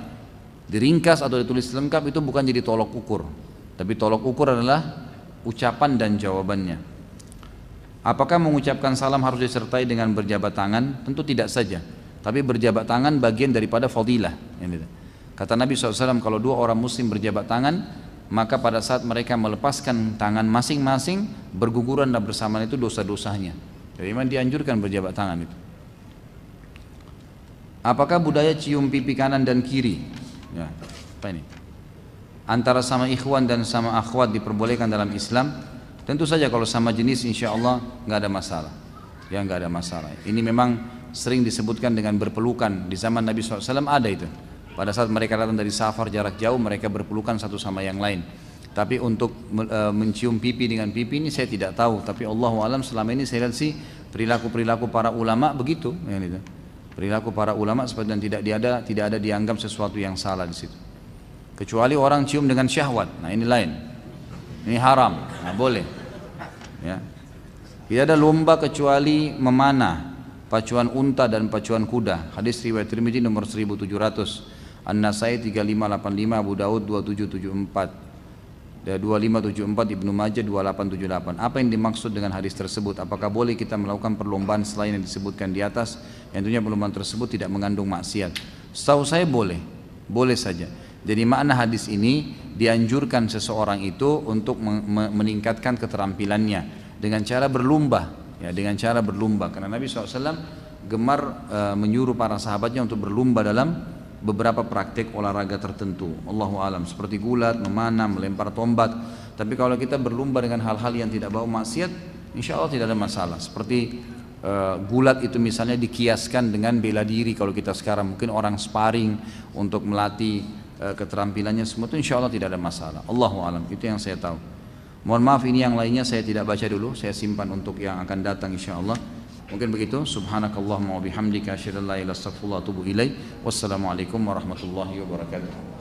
diringkas atau ditulis lengkap itu bukan jadi tolok ukur, tapi tolok ukur adalah ucapan dan jawabannya. Apakah mengucapkan salam harus disertai dengan berjabat tangan? Tentu tidak saja, tapi berjabat tangan bagian daripada fadilah. Kata Nabi SAW, kalau 2 orang muslim berjabat tangan, maka pada saat mereka melepaskan tangan masing-masing, berguguran dan bersamaan itu dosa-dosanya. Jadi memang dianjurkan berjabat tangan itu. Apakah budaya cium pipi kanan dan kiri, ya, apa ini, antara sama ikhwan dan sama akhwat diperbolehkan dalam Islam? Tentu saja kalau sama jenis insya Allah nggak ada masalah, ya nggak ada masalah. Ini memang sering disebutkan dengan berpelukan. Di zaman Nabi SAW ada itu. Pada saat mereka datang dari safar jarak jauh, mereka berpelukan satu sama yang lain. Tapi untuk mencium pipi dengan pipi ini saya tidak tahu. Tapi Allahu alam, selama ini saya lihat sih perilaku para ulama begitu. Ya, gitu. Perilaku para ulama seperti dan tidak ada dianggap sesuatu yang salah di situ. Kecuali orang cium dengan syahwat, nah ini lain. Ini haram, nah boleh. Ya. Tidak ada lomba kecuali memanah, pacuan unta dan pacuan kuda. Hadis riwayat Tirmidzi nomor 1700, An-Nasai 3585, Abu Daud 2774, 2574, Ibnu Majah 2878. Apa yang dimaksud dengan hadis tersebut? Apakah boleh kita melakukan perlombaan selain yang disebutkan di atas? Yang tentunya perlombaan tersebut tidak mengandung maksiat. Setahu saya boleh, boleh saja. Jadi makna hadis ini dianjurkan seseorang itu untuk meningkatkan keterampilannya dengan cara berlomba. ya, dengan cara berlomba. Karena Nabi SAW gemar menyuruh para sahabatnya untuk berlomba dalam beberapa praktik olahraga tertentu. Allahu alam, seperti gulat, memanah, melempar tombak. Tapi kalau kita berlomba dengan hal-hal yang tidak bau maksiat, insya Allah tidak ada masalah. Seperti gulat itu misalnya dikiaskan dengan bela diri. Kalau kita sekarang mungkin orang sparring untuk melatih keterampilannya semua itu insya Allah tidak ada masalah. Allahu alam, itu yang saya tahu. Mohon maaf ini yang lainnya saya tidak baca dulu, saya simpan untuk yang akan datang insya Allah. Mungkin begitu. Subhanakallahumma wa bihamdika asyhadu an la ilaha illa anta astaghfiruka wa atubu ilaik. Wassalamualaikum warahmatullahi wabarakatuh.